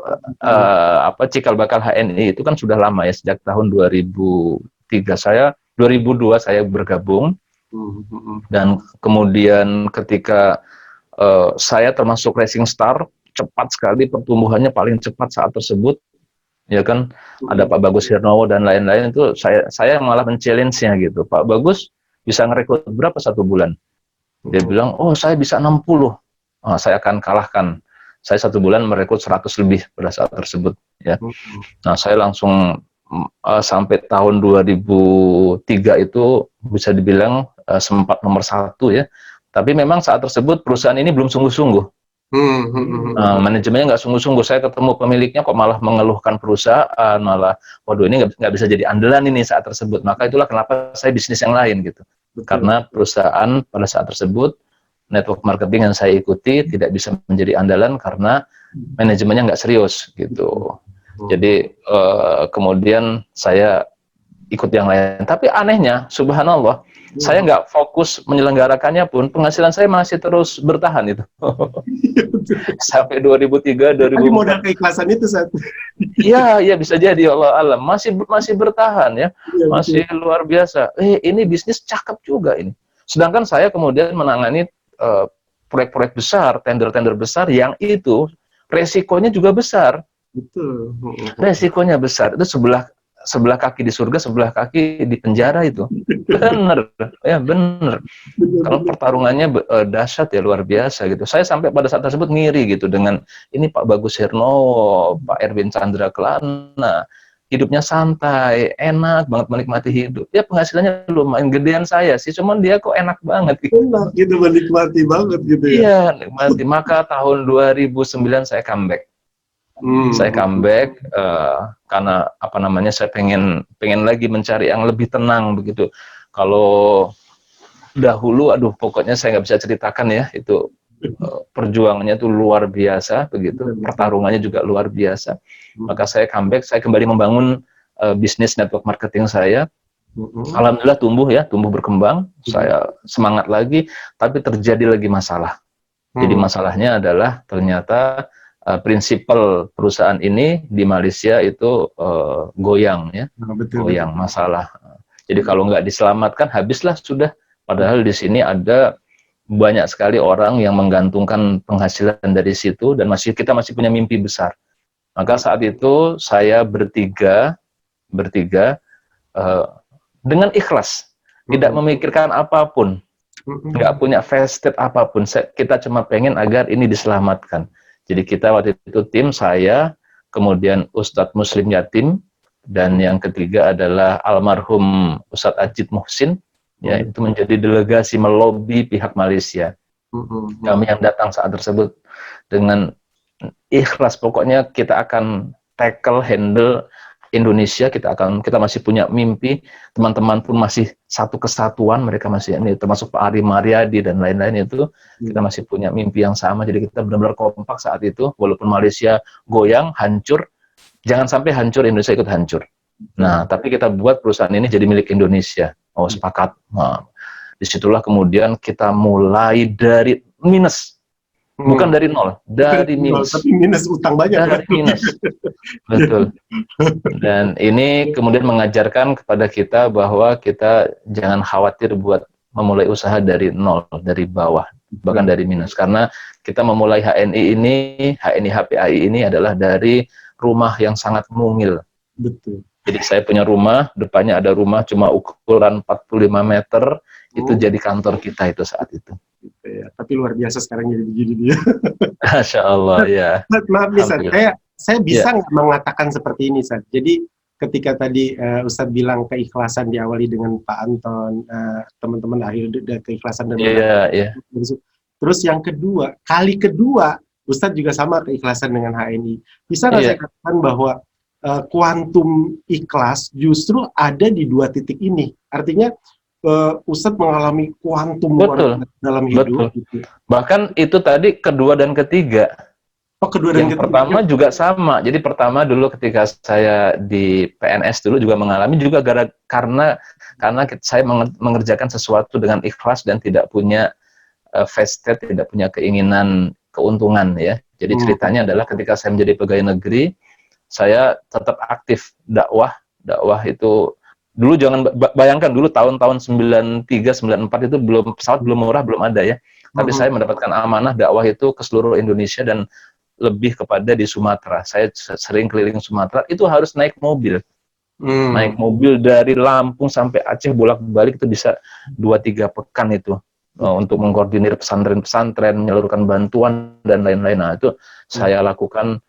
cikal bakal HNI itu kan sudah lama ya, sejak tahun 2003 2002 saya bergabung. Dan kemudian ketika saya termasuk racing star, cepat sekali pertumbuhannya, paling cepat saat tersebut, ya kan, ada Pak Bagus Hirnowo dan lain-lain, itu saya malah men-challenge-nya gitu. Pak Bagus bisa ngerekrut berapa satu bulan? Dia bilang, oh saya bisa 60. Oh, saya akan kalahkan. Saya satu bulan merekrut 100 lebih pada saat tersebut. Ya. Nah, saya langsung sampai tahun 2003 itu bisa dibilang sempat nomor 1 ya. Tapi memang saat tersebut perusahaan ini belum sungguh-sungguh. Manajemennya nggak sungguh-sungguh. Saya ketemu pemiliknya kok malah mengeluhkan perusahaan, malah, waduh ini nggak bisa jadi andalan ini saat tersebut. Maka itulah kenapa saya bisnis yang lain gitu. Karena perusahaan pada saat tersebut, network marketing yang saya ikuti tidak bisa menjadi andalan karena manajemennya nggak serius gitu. Jadi kemudian saya ikut yang lain. Tapi anehnya, subhanallah, saya nggak fokus menyelenggarakannya pun, penghasilan saya masih terus bertahan itu. Sampai 2003, 2004. Tadi modal keikhlasan itu saat. Iya, ya bisa jadi, Allah alam. Masih bertahan ya. Masih luar biasa. Ini bisnis cakep juga ini. Sedangkan saya kemudian menangani proyek-proyek besar, tender-tender besar yang itu resikonya juga besar. Betul. Resikonya besar. Itu sebelah kaki di surga, sebelah kaki di penjara itu. Bener, ya bener. Kalau pertarungannya dahsyat ya, luar biasa gitu. Saya sampai pada saat tersebut ngiri gitu dengan ini Pak Bagus Hirnowo, Pak Erwin Chandra Kelana, hidupnya santai, enak banget menikmati hidup. Ya penghasilannya lumayan gedean saya sih, cuman dia kok enak banget gitu. Enak gitu, menikmati banget gitu ya. Iya, nikmati. Maka tahun 2009 saya comeback. Saya comeback karena apa namanya, saya pengen lagi mencari yang lebih tenang begitu. Kalau dahulu, aduh pokoknya saya nggak bisa ceritakan ya, itu perjuangannya itu luar biasa begitu, pertarungannya juga luar biasa. Maka saya comeback, saya kembali membangun bisnis network marketing saya. Alhamdulillah tumbuh berkembang. Saya semangat lagi, tapi terjadi lagi masalah. Jadi masalahnya adalah ternyata prinsipal perusahaan ini di Malaysia itu goyang ya, goyang masalah. Jadi kalau nggak diselamatkan habislah sudah. Padahal di sini ada banyak sekali orang yang menggantungkan penghasilan dari situ dan kita masih punya mimpi besar. Maka saat itu saya bertiga dengan ikhlas, tidak memikirkan apapun, nggak punya vested apapun. Kita cuma pengen agar ini diselamatkan. Jadi kita waktu itu tim saya, kemudian Ustadz Muslim Yatim, dan yang ketiga adalah almarhum Ustadz Ajid Muhsin, ya itu menjadi delegasi melobi pihak Malaysia. Kami yang datang saat tersebut dengan ikhlas, pokoknya kita akan tackle, handle Indonesia, kita masih punya mimpi, teman-teman pun masih satu kesatuan, mereka masih ini, termasuk Pak Ari Mariadi dan lain-lain itu, kita masih punya mimpi yang sama, jadi kita benar-benar kompak saat itu, walaupun Malaysia goyang, hancur, jangan sampai hancur, Indonesia ikut hancur. Nah, tapi kita buat perusahaan ini jadi milik Indonesia. Oh, sepakat. Nah, disitulah kemudian kita mulai dari minus. Bukan dari nol, dari minus. Tapi minus, utang banyak. Dari minus. Betul. Dan ini kemudian mengajarkan kepada kita bahwa kita jangan khawatir buat memulai usaha dari nol, dari bawah, bahkan dari minus. Karena kita memulai HNI HPAI ini adalah dari rumah yang sangat mungil. Betul. Jadi saya punya rumah, depannya ada rumah cuma ukuran 45 meter, itu jadi kantor kita itu saat itu. Ya, tapi luar biasa sekarang jadi begini dia. Masya Allah, ya. Maaf nih, saya bisa nggak mengatakan seperti ini, Sat. Jadi ketika tadi Ustadz bilang keikhlasan diawali dengan Pak Anton, teman-teman akhirnya keikhlasan dan terus yang kedua, kali kedua, Ustadz juga sama keikhlasan dengan HNI. Bisa nggak saya katakan bahwa kuantum ikhlas justru ada di dua titik ini? Artinya Ustadz mengalami kuantum Betul, dalam betul. hidup gitu. Bahkan itu tadi kedua dan ketiga. Oh, kedua dan Yang ketiga. pertama juga sama. Jadi pertama dulu ketika saya di PNS dulu juga mengalami juga karena saya mengerjakan sesuatu dengan ikhlas dan tidak punya vested, tidak punya keinginan keuntungan ya. Jadi ceritanya adalah ketika saya menjadi pegawai negeri, saya tetap aktif dakwah itu dulu jangan bayangkan dulu tahun-tahun 93 94 itu belum pesawat belum murah belum ada ya. Tapi saya mendapatkan amanah dakwah itu ke seluruh Indonesia dan lebih kepada di Sumatera. Saya sering keliling Sumatera, itu harus naik mobil. Naik mobil dari Lampung sampai Aceh bolak-balik itu bisa 2-3 pekan itu. Untuk mengkoordinir pesantren-pesantren, menyalurkan bantuan dan lain-lain. Nah, itu saya lakukan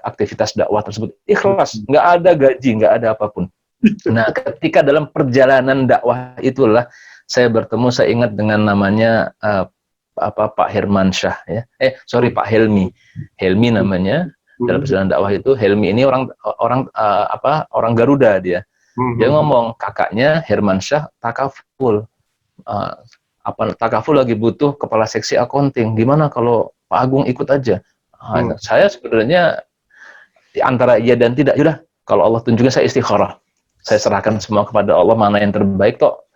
aktivitas dakwah tersebut ikhlas, nggak ada gaji, nggak ada apapun. Nah, ketika dalam perjalanan dakwah itulah saya bertemu, saya ingat dengan namanya Pak Hermansyah ya. Pak Helmi namanya. Dalam perjalanan dakwah itu Helmi ini orang Garuda dia. Dia ngomong kakaknya Hermansyah takaful. Takaful lagi butuh kepala seksi accounting. Gimana kalau Pak Agung ikut aja? Saya sebenarnya antara iya dan tidak. Yaudah, kalau Allah tunjukkan saya istikharah. Saya serahkan semua kepada Allah, mana yang terbaik kok.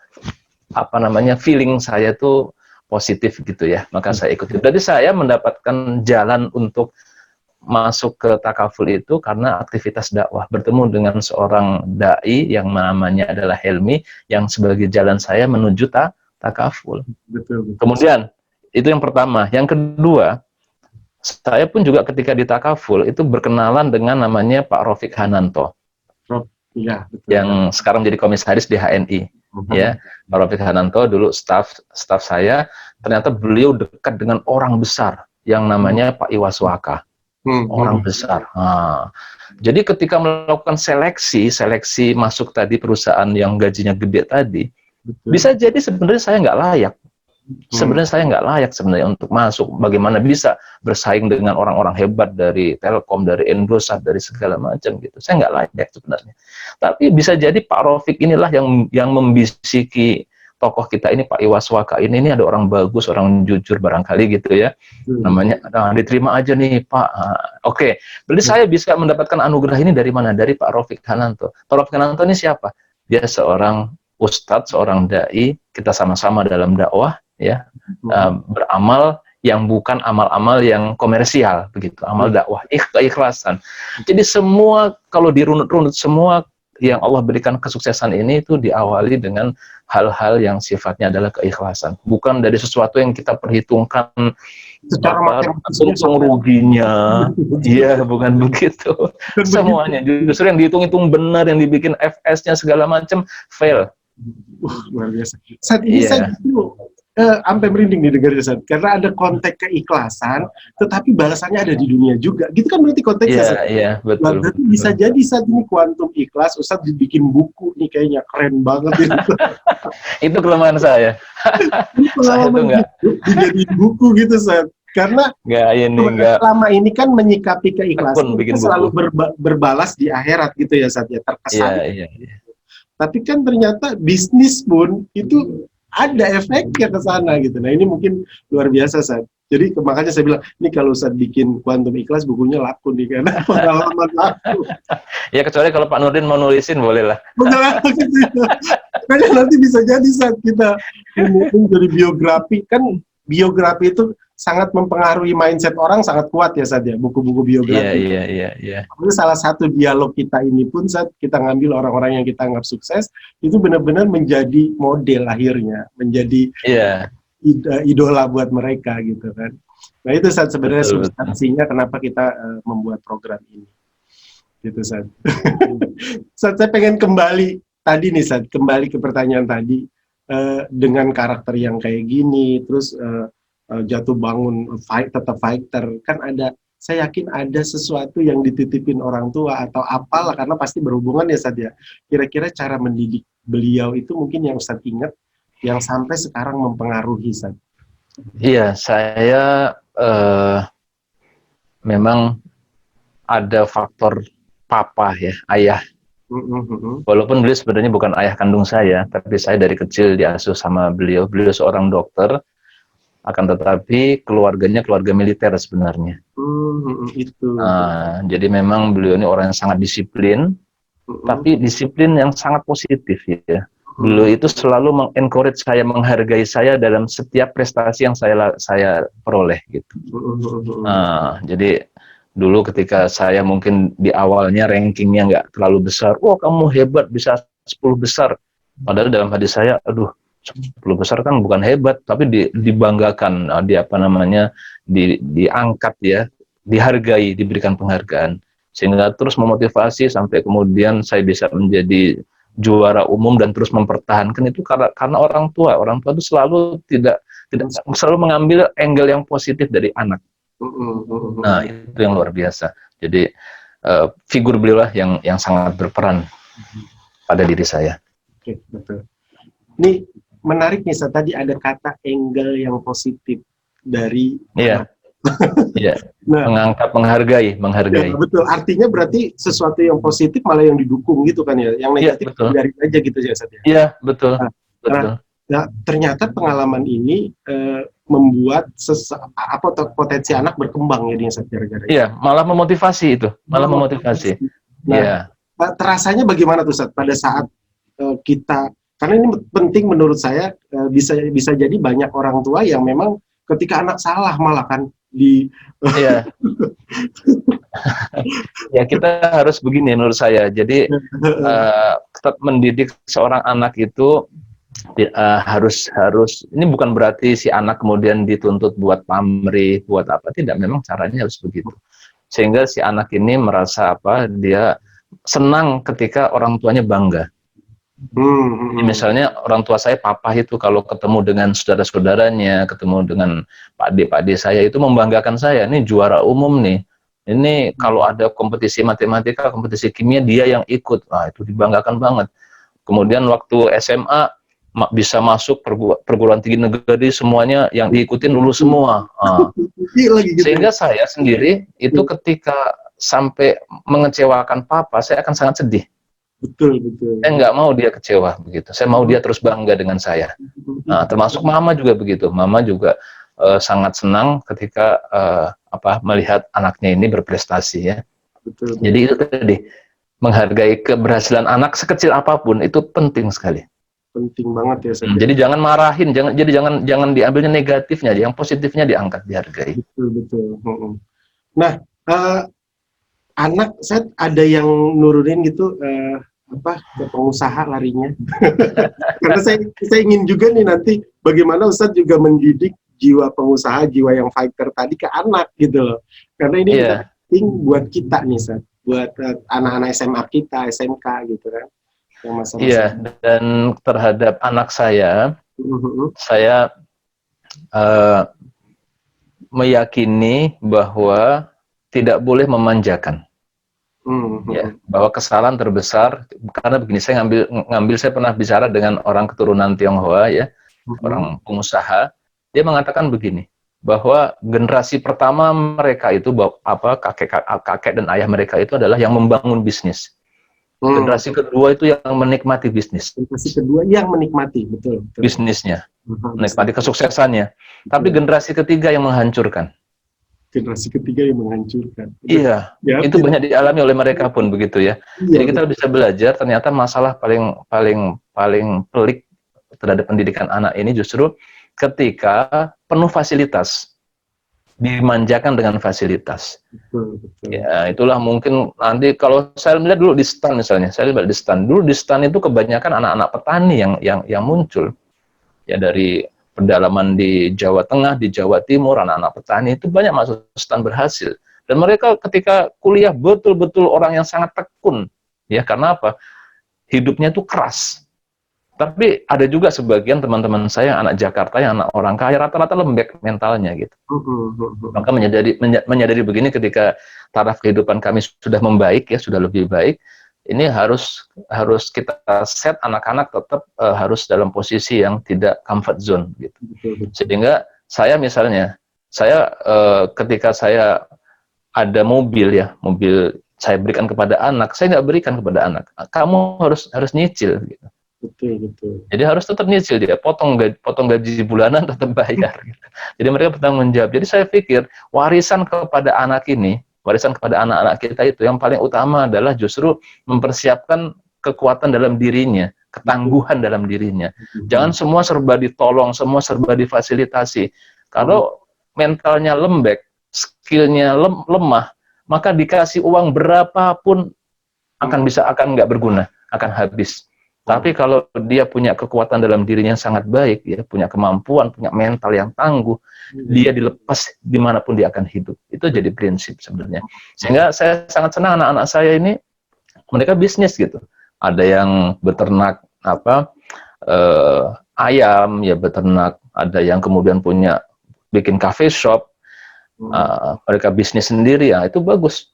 Feeling saya tuh positif gitu ya, maka saya ikut. Jadi saya mendapatkan jalan untuk masuk ke takaful itu karena aktivitas dakwah, bertemu dengan seorang dai yang namanya adalah Helmi, yang sebagai jalan saya menuju takaful. Betul. Kemudian itu yang pertama. Yang kedua, saya pun juga ketika di takaful itu berkenalan dengan namanya Pak Rofik Hananto. Ya, betul, yang sekarang jadi komisaris di HNI. Ya, Pak Rofik Hananto dulu staf saya, ternyata beliau dekat dengan orang besar yang namanya Pak Iwaswaka. Orang besar. Jadi ketika melakukan seleksi masuk tadi perusahaan yang gajinya gede tadi, bisa jadi sebenarnya saya nggak layak. Sebenarnya saya nggak layak sebenarnya untuk masuk. Bagaimana bisa bersaing dengan orang-orang hebat dari Telkom, dari Indosat, dari segala macam gitu. Saya nggak layak sebenarnya. Tapi bisa jadi Pak Rofik inilah yang membisiki tokoh kita ini, Pak Iwaswaka ini ada orang bagus, orang jujur barangkali gitu ya. Namanya diterima aja nih Pak. Oke. Berarti saya bisa mendapatkan anugerah ini dari mana? Dari Pak Rofik Hananto. Pak Rofik Hananto ini siapa? Dia seorang ustadz, seorang dai. Kita sama-sama dalam dakwah ya, beramal yang bukan amal-amal yang komersial begitu, amal dakwah, keikhlasan. Jadi semua kalau dirunut-runut semua yang Allah berikan kesuksesan ini itu diawali dengan hal-hal yang sifatnya adalah keikhlasan, bukan dari sesuatu yang kita perhitungkan untung ruginya. Iya, bukan begitu. Semuanya justru yang dihitung-hitung benar, yang dibikin FS-nya segala macam fail. Luar biasa. Saat ini saya justru sampai merinding nih dengarnya, Sat. Karena ada konteks keikhlasan, tetapi balasannya ada di dunia juga. Gitu kan berarti konteksnya. Iya, betul. Berarti bisa jadi saat ini kuantum ikhlas, Ustadz dibikin buku nih kayaknya keren banget itu. Itu kelemahan saya. Saya itu enggak dijadiin buku gitu, Sat. Karena selama ini kan menyikapi keikhlasan kita selalu berbalas di akhirat gitu ya, Sat, ya, terkesan. Iya. Tapi kan ternyata bisnis pun itu ada efeknya ke sana gitu. Nah, ini mungkin luar biasa, Sat. Jadi makanya saya bilang, ini kalau Ustadz bikin kuantum ikhlas, bukunya laku nih, karena pengalaman laku. Ya, kecuali kalau Pak Nurdin mau nulisin, boleh lah. Kayaknya nanti bisa jadi saat kita mungkin dari biografi, kan biografi itu sangat mempengaruhi mindset orang, sangat kuat ya, Sad, ya, buku-buku biografi. Iya. Salah satu dialog kita ini pun, Sad, kita ngambil orang-orang yang kita anggap sukses, itu benar-benar menjadi model akhirnya, menjadi idola buat mereka gitu kan. Nah itu, Sad, sebenarnya substansinya kenapa kita membuat program ini. Gitu, Sad. Sad, saya pengen kembali tadi nih, Sad, kembali ke pertanyaan tadi, dengan karakter yang kayak gini, terus jatuh bangun, tetap fighter, kan ada, saya yakin ada sesuatu yang dititipin orang tua atau apalah, karena pasti berhubungan ya, Sad, ya. Kira-kira cara mendidik beliau itu mungkin yang Ustadz ingat, yang sampai sekarang mempengaruhi, Sad. Iya, saya memang ada faktor papa ya, ayah Walaupun beliau sebenarnya bukan ayah kandung saya, tapi saya dari kecil diasuh sama beliau. Beliau seorang dokter, akan tetapi keluarganya keluarga militer sebenarnya. Itu. Jadi memang beliau ini orang yang sangat disiplin, tapi disiplin yang sangat positif ya. Beliau itu selalu mengencourage saya, menghargai saya dalam setiap prestasi yang saya peroleh gitu. Jadi dulu ketika saya mungkin di awalnya rankingnya nggak terlalu besar, wah kamu hebat bisa 10 besar. Padahal dalam hati saya, aduh 10 besar kan bukan hebat, tapi dibanggakan, diangkat ya, dihargai, diberikan penghargaan. Sehingga terus memotivasi sampai kemudian saya bisa menjadi juara umum dan terus mempertahankan itu karena orang tua itu selalu tidak selalu mengambil angle yang positif dari anak. Nah, itu yang luar biasa. Jadi figur beliau lah yang sangat berperan pada diri saya. Oke, betul. Ini menarik nih, tadi ada kata angle yang positif dari Iya. Iya. Nah, mengangkat, menghargai. Ya, betul. Artinya berarti sesuatu yang positif malah yang didukung gitu kan ya. Yang negatif dari aja gitu ya, Sat ya. Iya, betul. Nah, ternyata pengalaman ini membuat potensi anak berkembang ya, Sat, gara-gara. Iya, malah memotivasi itu, memotivasi. Nah, terasanya bagaimana tuh, Sat, pada saat kita, karena ini penting menurut saya, bisa jadi banyak orang tua yang memang ketika anak salah malah kan Iya. Ya, kita harus begini menurut saya. Jadi mendidik seorang anak itu harus ini bukan berarti si anak kemudian dituntut buat pamrih, buat apa, tidak, memang caranya harus begitu. Sehingga si anak ini merasa dia senang ketika orang tuanya bangga. Misalnya orang tua saya, papa itu kalau ketemu dengan saudara-saudaranya, ketemu dengan pak-adik saya itu membanggakan saya, ini juara umum nih. Ini kalau ada kompetisi matematika, kompetisi kimia, dia yang ikut. Itu dibanggakan banget. Kemudian waktu SMA bisa masuk perguruan tinggi negeri, semuanya yang diikutin lulus semua. Sehingga saya sendiri itu ketika sampai mengecewakan papa, saya akan sangat sedih. Betul. Saya nggak mau dia kecewa begitu. Saya mau dia terus bangga dengan saya. Nah, termasuk mama juga begitu. Mama juga sangat senang ketika melihat anaknya ini berprestasi ya. Betul. Jadi itu tadi, menghargai keberhasilan anak sekecil apapun itu penting sekali. Penting banget ya. Jadi jangan marahin, jangan diambilnya negatifnya, yang positifnya diangkat, dihargai. Betul. Nah, anak saya ada yang nurunin gitu ke pengusaha larinya. Karena saya ingin juga nih nanti bagaimana Ustadz juga mendidik jiwa pengusaha, jiwa yang fighter tadi ke anak gitu loh. Karena ini penting buat kita nih, Ustadz, buat anak-anak SMA kita, SMK gitu kan. Iya, dan terhadap anak saya meyakini bahwa tidak boleh memanjakan. Ya, bahwa kesalahan terbesar, karena begini, saya saya pernah bicara dengan orang keturunan Tionghoa ya, orang pengusaha, dia mengatakan begini, bahwa generasi pertama mereka itu kakek dan ayah mereka itu adalah yang membangun bisnis. Generasi kedua itu yang menikmati bisnis. Generasi kedua yang menikmati, betul. Bisnisnya, menikmati kesuksesannya. Tapi generasi ketiga yang menghancurkan. Generasi ketiga yang menghancurkan. Iya, ya, itu banyak dialami oleh mereka pun begitu ya. Jadi kita bisa belajar ternyata masalah paling pelik terhadap pendidikan anak ini justru ketika penuh fasilitas, dimanjakan dengan fasilitas. Betul. Ya, itulah mungkin nanti kalau saya melihat dulu di stan misalnya, dulu di stan itu kebanyakan anak-anak petani yang muncul ya, dari pedalaman di Jawa Tengah, di Jawa Timur, anak-anak petani itu banyak masuk stan berhasil. Dan mereka ketika kuliah betul-betul orang yang sangat tekun. Ya, karena apa? Hidupnya itu keras. Tapi ada juga sebagian teman-teman saya, anak Jakarta, yang anak orang kaya, rata-rata lembek mentalnya gitu. Maka menyadari begini, ketika taraf kehidupan kami sudah membaik, ya sudah lebih baik, ini harus kita set anak-anak tetap harus dalam posisi yang tidak comfort zone gitu. Sehingga saya misalnya, ketika saya ada mobil saya berikan kepada anak, saya nggak berikan kepada anak. Kamu harus nyicil gitu. Betul. Jadi harus tetap nyicil, dia potong gaji bulanan tetap bayar gitu. Jadi mereka bertanggung jawab. Jadi saya pikir warisan kepada anak ini, warisan kepada anak-anak kita itu yang paling utama adalah justru mempersiapkan kekuatan dalam dirinya, ketangguhan dalam dirinya. Jangan semua serba ditolong, semua serba difasilitasi. Kalau mentalnya lembek, skillnya lemah, maka dikasih uang berapapun akan nggak berguna, akan habis. Tapi kalau dia punya kekuatan dalam dirinya yang sangat baik, ya, punya kemampuan, punya mental yang tangguh, dia dilepas dimanapun dia akan hidup. Itu jadi prinsip sebenarnya. Sehingga saya sangat senang anak-anak saya ini, mereka bisnis gitu. Ada yang beternak ayam, ya beternak. Ada yang kemudian bikin cafe shop. Mereka bisnis sendiri, ya itu bagus.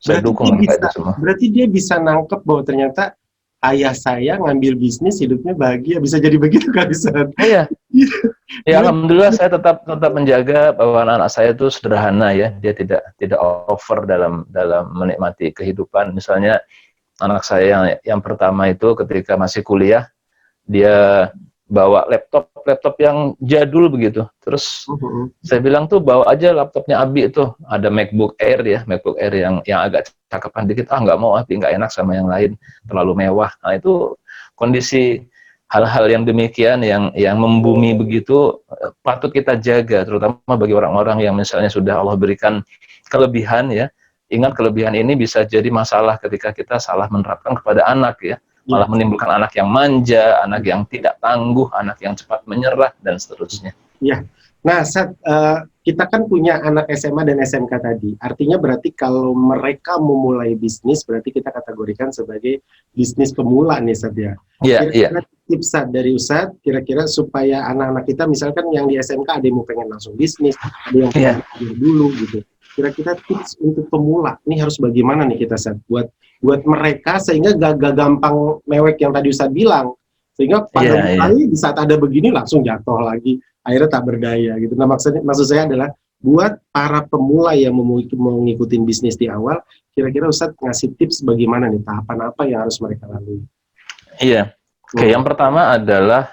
Saya dukung mereka itu semua. Berarti dia bisa nangkep bahwa ternyata ayah saya ngambil bisnis, hidupnya bahagia, bisa jadi begitu kan, Ustaz? Iya. Ya alhamdulillah saya tetap menjaga bahwa anak-anak saya itu sederhana, ya. Dia tidak over dalam menikmati kehidupan. Misalnya anak saya yang pertama itu ketika masih kuliah, dia bawa laptop yang jadul begitu. Terus saya bilang tuh bawa aja laptopnya Abi itu, ada MacBook Air yang agak cakapan dikit. Nggak mau, Abi nggak enak sama yang lain, terlalu mewah. Nah itu kondisi hal-hal yang demikian yang membumi begitu patut kita jaga, terutama bagi orang-orang yang misalnya sudah Allah berikan kelebihan, ya. Ingat, kelebihan ini bisa jadi masalah ketika kita salah menerapkan kepada anak, ya. Malah menimbulkan anak yang manja, anak yang tidak tangguh, anak yang cepat menyerah, dan seterusnya. Ya, nah Sat, kita kan punya anak SMA dan SMK tadi. Artinya berarti kalau mereka memulai bisnis, berarti kita kategorikan sebagai bisnis pemula nih, Sat, ya. Kira-kira tips, Sat, dari Ustadz, kira-kira supaya anak-anak kita, misalkan yang di SMK ada yang mau pengen langsung bisnis, ada yang pengen belajar dulu gitu. Kira-kira tips untuk pemula, ini harus bagaimana nih kita, Sat, buat mereka sehingga gak gampang mewek yang tadi Ustadz bilang, sehingga pada kali di saat ada begini langsung jatuh lagi, akhirnya tak berdaya gitu. Nah maksud saya adalah buat para pemula yang mau ngikutin bisnis di awal, kira-kira Ustadz ngasih tips bagaimana nih, tahapan apa yang harus mereka lalui? Iya, yang pertama adalah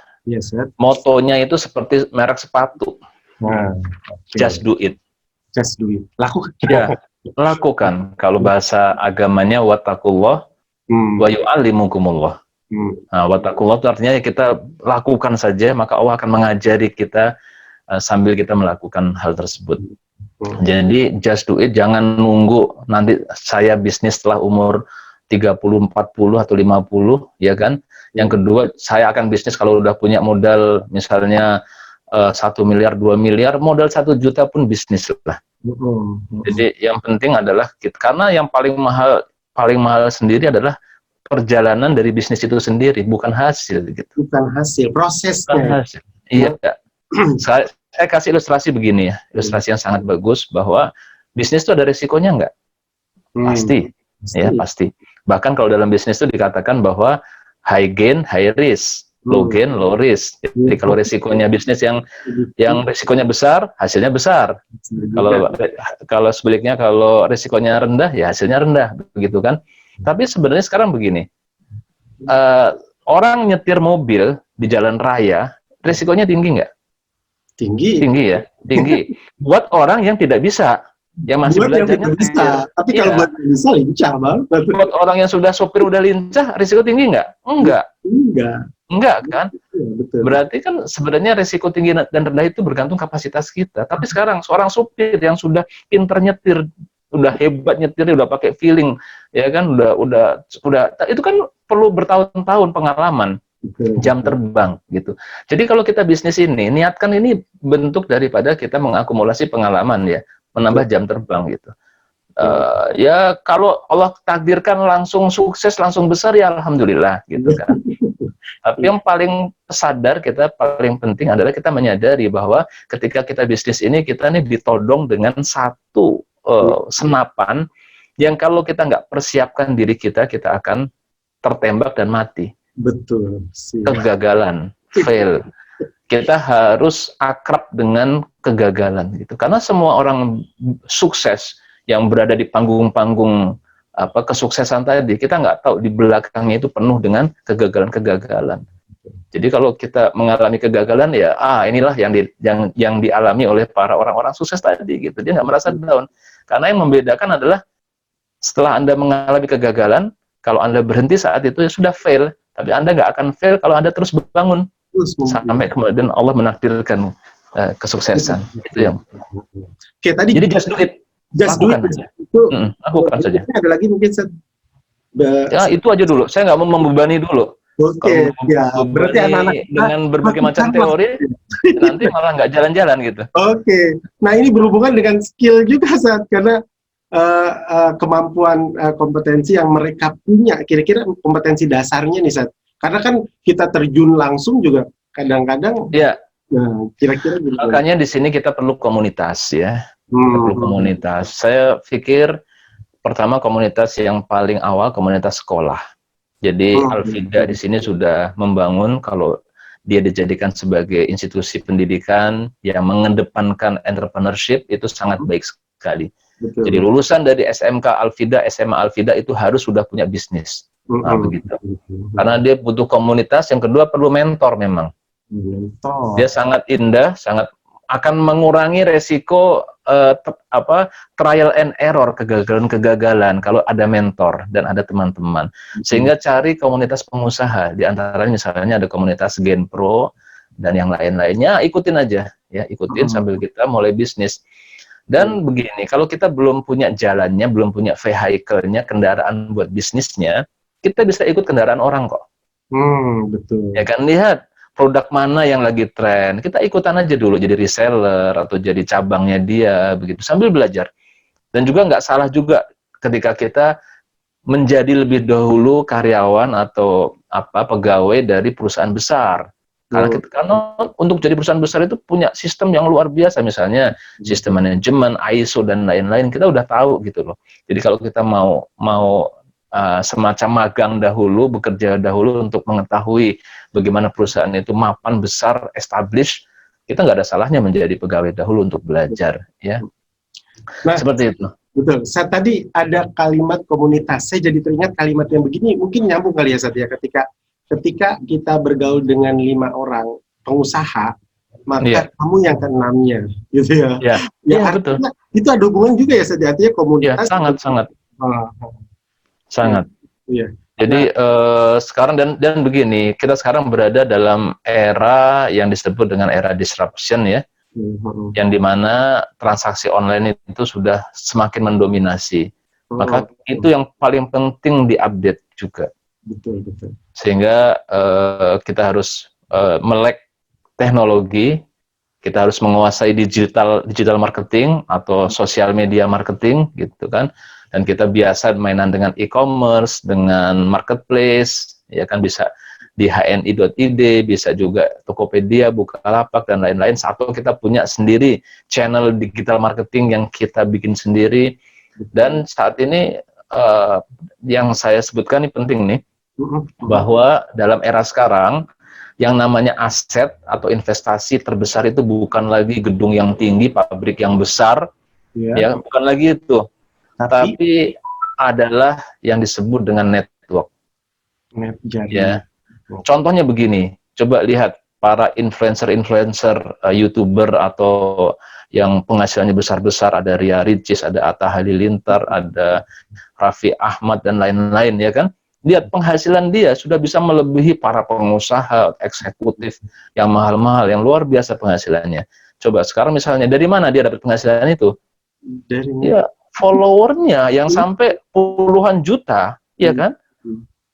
motonya itu seperti merek sepatu. Just do it. Just do it. Lakukan. Ya, lakukan. Kalau bahasa agamanya wattaqullah wa yu'allimukumullah. Nah, wattaqullah itu artinya kita lakukan saja, maka Allah akan mengajari kita sambil kita melakukan hal tersebut. Jadi just do it, jangan nunggu nanti saya bisnis setelah umur 30, 40 atau 50, ya kan? Yang kedua, saya akan bisnis kalau udah punya modal misalnya 1 miliar, 2 miliar, modal 1 juta pun bisnis lah. Jadi yang penting adalah karena yang paling mahal sendiri adalah perjalanan dari bisnis itu sendiri, bukan hasil gitu. Bukan hasil, prosesnya. Bukan hasil. Iya. Saya kasih ilustrasi begini, ya, ilustrasi yang sangat bagus bahwa bisnis itu ada resikonya nggak? Pasti. Ya pasti. Bahkan kalau dalam bisnis itu dikatakan bahwa high gain, high risk. Low gain, low risk. Jadi kalau risikonya bisnis yang risikonya besar, hasilnya besar. Kalau sebaliknya, kalau risikonya rendah, ya hasilnya rendah, begitu kan? Tapi sebenarnya sekarang begini, orang nyetir mobil di jalan raya, risikonya tinggi nggak? Tinggi ya, tinggi. Buat orang yang tidak bisa, yang masih belajar nyetir. Tapi kalau buat yang bisa, lincah banget. Buat orang yang sudah sopir udah lincah, risiko tinggi nggak? Enggak kan? Betul. Berarti kan sebenarnya risiko tinggi dan rendah itu bergantung kapasitas kita. Tapi sekarang seorang supir yang sudah pinter nyetir, udah hebat nyetir, udah pakai feeling, ya kan, udah itu kan perlu bertahun-tahun pengalaman, jam terbang gitu. Jadi kalau kita bisnis ini, niatkan ini bentuk daripada kita mengakumulasi pengalaman, ya, menambah jam terbang gitu. Ya kalau Allah takdirkan langsung sukses, langsung besar, ya alhamdulillah gitu kan. Tapi yang paling kita paling penting adalah kita menyadari bahwa ketika kita bisnis ini, kita nih ditodong dengan satu senapan yang kalau kita nggak persiapkan diri kita akan tertembak dan mati. Betul. Kegagalan, fail. Kita harus akrab dengan kegagalan gitu. Karena semua orang sukses yang berada di panggung-panggung kesuksesan tadi, kita nggak tahu di belakangnya itu penuh dengan kegagalan-kegagalan. Jadi kalau kita mengalami kegagalan, ya inilah yang dialami oleh para orang-orang sukses tadi gitu. Dia nggak merasa down. Karena yang membedakan adalah setelah Anda mengalami kegagalan, kalau Anda berhenti saat itu ya sudah fail. Tapi Anda nggak akan fail kalau Anda terus bangun sampai kemudian Allah menakdirkan kesuksesan. Itu yang. Oke, tadi jadi just do it. Lakukan saja. Lakukan saja. Ada lagi mungkin ya itu aja dulu. Saya nggak mau membebani dulu. Oke, ya. Berarti anak-anak dengan berbagai macam teori nanti malah nggak jalan-jalan gitu. Oke, nah ini berhubungan dengan skill juga Sat, karena kemampuan kompetensi yang mereka punya, kira-kira kompetensi dasarnya nih Sat. Karena kan kita terjun langsung juga kadang-kadang. Ya. Nah, kira-kira. Makanya di sini kita perlu komunitas ya. Kita perlu komunitas. Saya pikir pertama komunitas yang paling awal komunitas sekolah. Jadi Al-Fida di sini sudah membangun, kalau dia dijadikan sebagai institusi pendidikan yang mengedepankan entrepreneurship, itu sangat baik sekali. Betul. Jadi lulusan dari SMK Al-Fida, SMA Al-Fida itu harus sudah punya bisnis. Nah, begitu. Karena dia butuh komunitas. Yang kedua perlu mentor memang. Dia sangat indah, sangat akan mengurangi resiko trial and error, kegagalan-kegagalan kalau ada mentor dan ada teman-teman. Sehingga cari komunitas pengusaha, di antaranya misalnya ada komunitas Genpro dan yang lain-lainnya, ikutin aja ya, ikutin sambil kita mulai bisnis. Dan begini, kalau kita belum punya jalannya, belum punya vehicle-nya, kendaraan buat bisnisnya, kita bisa ikut kendaraan orang kok. Betul. Ya kan, lihat produk mana yang lagi tren, kita ikutan aja dulu jadi reseller atau jadi cabangnya dia, begitu sambil belajar. Dan juga nggak salah juga ketika kita menjadi lebih dahulu karyawan atau pegawai dari perusahaan besar. Karena untuk jadi perusahaan besar itu punya sistem yang luar biasa, misalnya sistem manajemen, ISO dan lain-lain, kita udah tahu gitu loh. Jadi kalau kita mau semacam magang dahulu, bekerja dahulu untuk mengetahui bagaimana perusahaan itu mapan, besar, establish, kita nggak ada salahnya menjadi pegawai dahulu untuk belajar, ya. Nah, seperti itu. Betul. Saat tadi ada kalimat komunitas, saya jadi teringat kalimat yang begini, mungkin nyambung kali ya Sat ya, ketika kita bergaul dengan 5 orang pengusaha, maka kamu yang keenamnya, gitu ya. Ya, betul. Itu ada hubungan juga ya Sat, artinya komunitas. Ya, sangat. Sangat. Iya. Jadi sekarang dan begini, kita sekarang berada dalam era yang disebut dengan era disruption ya, yang dimana transaksi online itu sudah semakin mendominasi. Maka itu yang paling penting diupdate juga. Betul. Sehingga kita harus melek teknologi, kita harus menguasai digital marketing atau social media marketing gitu kan. Dan kita biasa mainan dengan e-commerce, dengan marketplace, ya kan, bisa di hni.id, bisa juga Tokopedia, Bukalapak dan lain-lain. Satu, kita punya sendiri channel digital marketing yang kita bikin sendiri. Dan saat ini yang saya sebutkan ini penting nih, bahwa dalam era sekarang yang namanya aset atau investasi terbesar itu bukan lagi gedung yang tinggi, pabrik yang besar, ya bukan lagi itu. Tapi adalah yang disebut dengan network. Ya. Contohnya begini, coba lihat para influencer, YouTuber atau yang penghasilannya besar-besar, ada Ria Ricis, ada Atta Halilintar, ada Raffi Ahmad dan lain-lain ya kan. Lihat penghasilan dia sudah bisa melebihi para pengusaha eksekutif yang mahal-mahal, yang luar biasa penghasilannya. Coba sekarang misalnya dari mana dia dapat penghasilan itu? Ya, followernya yang sampai puluhan juta, ya kan?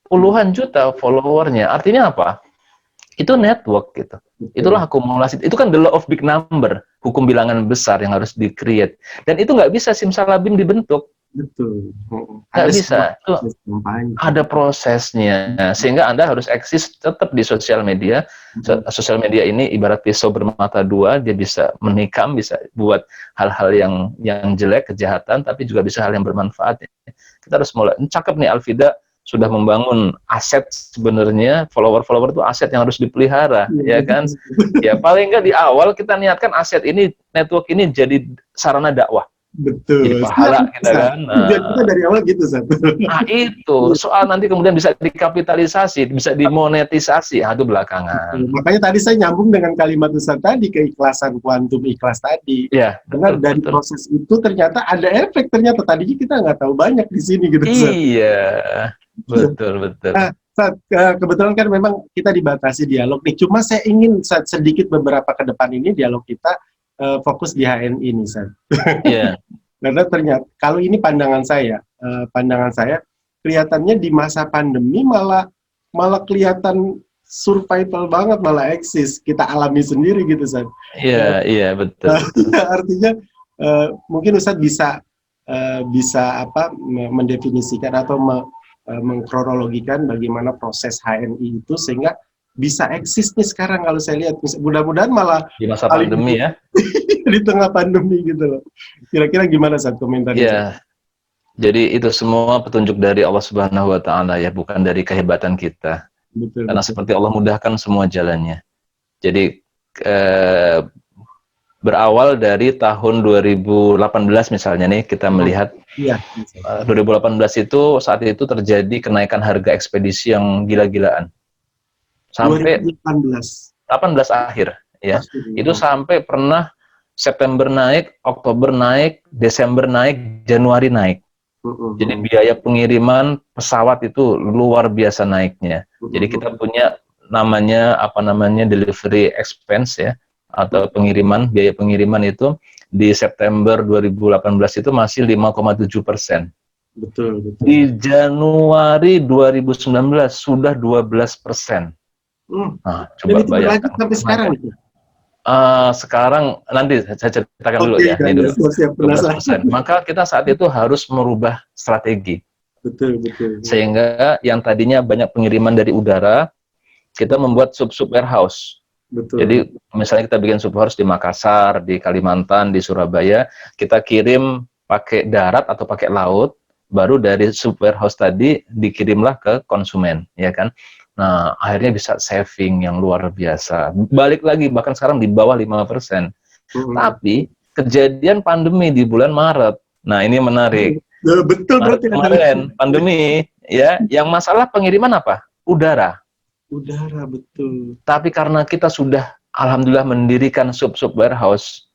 Puluhan juta followernya. Artinya apa? Itu network gitu. Itulah akumulasi. Itu kan the law of big number, hukum bilangan besar yang harus di-create. Dan itu nggak bisa simsalabim dibentuk. Betul. Nggak bisa. Itu ada prosesnya. Sehingga Anda harus eksis tetap di sosial media. Sosial media ini ibarat pisau bermata dua, dia bisa menikam, bisa buat hal-hal yang jelek, kejahatan, tapi juga bisa hal yang bermanfaat. Kita harus mulai. Cakep nih Al-Fida sudah membangun aset sebenarnya, follower itu aset yang harus dipelihara, ya kan? Ya paling nggak di awal kita niatkan aset ini, network ini jadi sarana dakwah. jadi Betul. pahala kita kan. Tujuan kita dari awal gitu, Sat. Nah itu soal nanti kemudian bisa dikapitalisasi, bisa dimonetisasi, itu belakangan. Makanya tadi saya nyambung dengan kalimat Ustaz tadi, keikhlasan kuantum ikhlas tadi. Ya, Karena betul, dari betul. proses itu ternyata ada efek, ternyata tadinya kita nggak tahu banyak di sini gitu, Ustaz. Iya, betul, betul. Nah, Ustaz, kebetulan kan memang kita dibatasi dialog nih. Cuma saya ingin Ustaz, sedikit beberapa ke depan ini dialog kita fokus di HNI nih, Ustaz. Iya, Karena ternyata kalau ini pandangan saya kelihatannya di masa pandemi malah kelihatan survival banget, malah eksis. Kita alami sendiri gitu, Ustaz. iya, iya, betul. Artinya mungkin Ustaz bisa mendefinisikan atau mengkronologikan bagaimana proses HNI itu sehingga bisa eksis nih sekarang. Kalau saya lihat, mudah-mudahan malah Di masa pandemi ya. di tengah pandemi gitu loh. Kira-kira gimana Ustaz komentarnya? Iya. Jadi itu semua petunjuk dari Allah Subhanahu wa taala ya, bukan dari kehebatan kita. Betul, Karena betul. seperti Allah mudahkan semua jalannya. Jadi berawal dari tahun 2018 misalnya nih kita melihat Iya. 2018 itu saat itu terjadi kenaikan harga ekspedisi yang gila-gilaan. Sampai 18 akhir ya. Itu sampai pernah September naik, Oktober naik, Desember naik, Januari naik. Jadi biaya pengiriman pesawat itu luar biasa naiknya. Jadi kita punya namanya delivery expense ya, atau biaya pengiriman itu di September 2018 itu masih 5,7%. Betul. Di Januari 2019 sudah 12%. Nah, coba dan itu berlanjut bayangkan. sampai sekarang itu. Sekarang nanti saya ceritakan dulu ya, ini dulu. 12%. Maka kita saat itu harus merubah strategi. Betul. Sehingga yang tadinya banyak pengiriman dari udara, kita membuat sub warehouse. Betul. Jadi misalnya kita bikin sub warehouse di Makassar, di Kalimantan, di Surabaya, kita kirim pakai darat atau pakai laut, baru dari sub warehouse tadi dikirimlah ke konsumen, ya kan? Nah, akhirnya bisa saving yang luar biasa. Balik lagi, bahkan sekarang di bawah 5%. Tapi, kejadian pandemi di bulan Maret. Nah, ini menarik. Betul, Maret kemarin, pandemi, ya, yang masalah pengiriman apa? Udara, betul. Tapi karena kita sudah, alhamdulillah, mendirikan sub warehouse,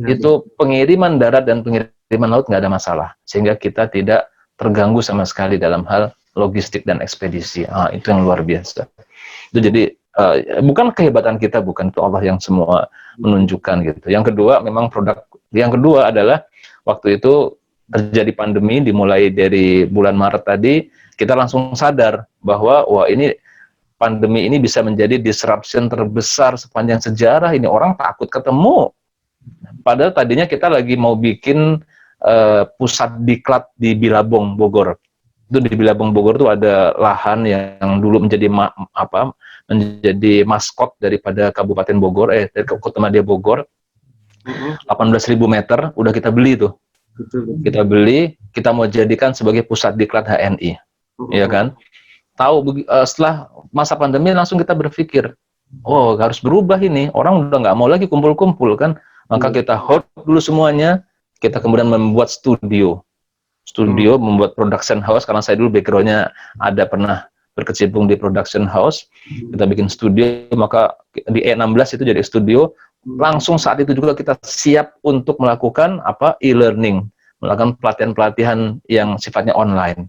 itu pengiriman darat dan pengiriman laut nggak ada masalah. Sehingga kita tidak terganggu sama sekali dalam hal logistik dan ekspedisi. Itu yang luar biasa. Itu jadi bukan kehebatan kita, bukan, itu Allah yang semua menunjukkan gitu. Yang kedua memang yang kedua adalah waktu itu terjadi pandemi, dimulai dari bulan Maret tadi, kita langsung sadar bahwa wah, ini pandemi ini bisa menjadi disruption terbesar sepanjang sejarah. Ini orang takut ketemu. Padahal tadinya kita lagi mau bikin pusat diklat di Bilabong, Bogor. Itu di Bilabong Bogor itu ada lahan yang dulu menjadi menjadi maskot daripada Kabupaten Bogor, dari Kota Madya Bogor. 18.000 meter udah kita beli tuh. Kita beli, kita mau jadikan sebagai pusat diklat HNI. Ya kan? Setelah masa pandemi langsung kita berpikir, oh, harus berubah ini. Orang udah nggak mau lagi kumpul-kumpul kan. Maka kita hold dulu semuanya. Kita kemudian membuat studio, membuat production house, karena saya dulu backgroundnya pernah berkecimpung di production house. Kita bikin studio, maka di E16 itu jadi studio. Langsung saat itu juga kita siap untuk melakukan e-learning, melakukan pelatihan-pelatihan yang sifatnya online.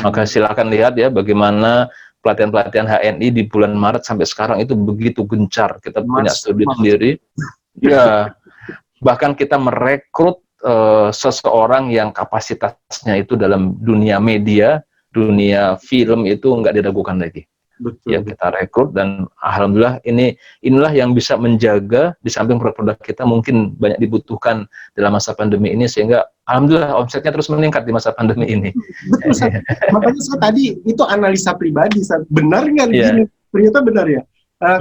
Maka silakan lihat ya bagaimana pelatihan-pelatihan HNI di bulan Maret sampai sekarang itu begitu gencar. Kita punya studio sendiri. Ya, bahkan kita merekrut seseorang yang kapasitasnya itu dalam dunia media, dunia film itu nggak diragukan lagi. Betul. Ya, kita rekrut dan alhamdulillah inilah yang bisa menjaga di samping produk-produk kita mungkin banyak dibutuhkan dalam masa pandemi ini, sehingga alhamdulillah omsetnya terus meningkat di masa pandemi ini. Makanya saya tadi itu analisa pribadi, benar nggak gini? Ternyata benar ya.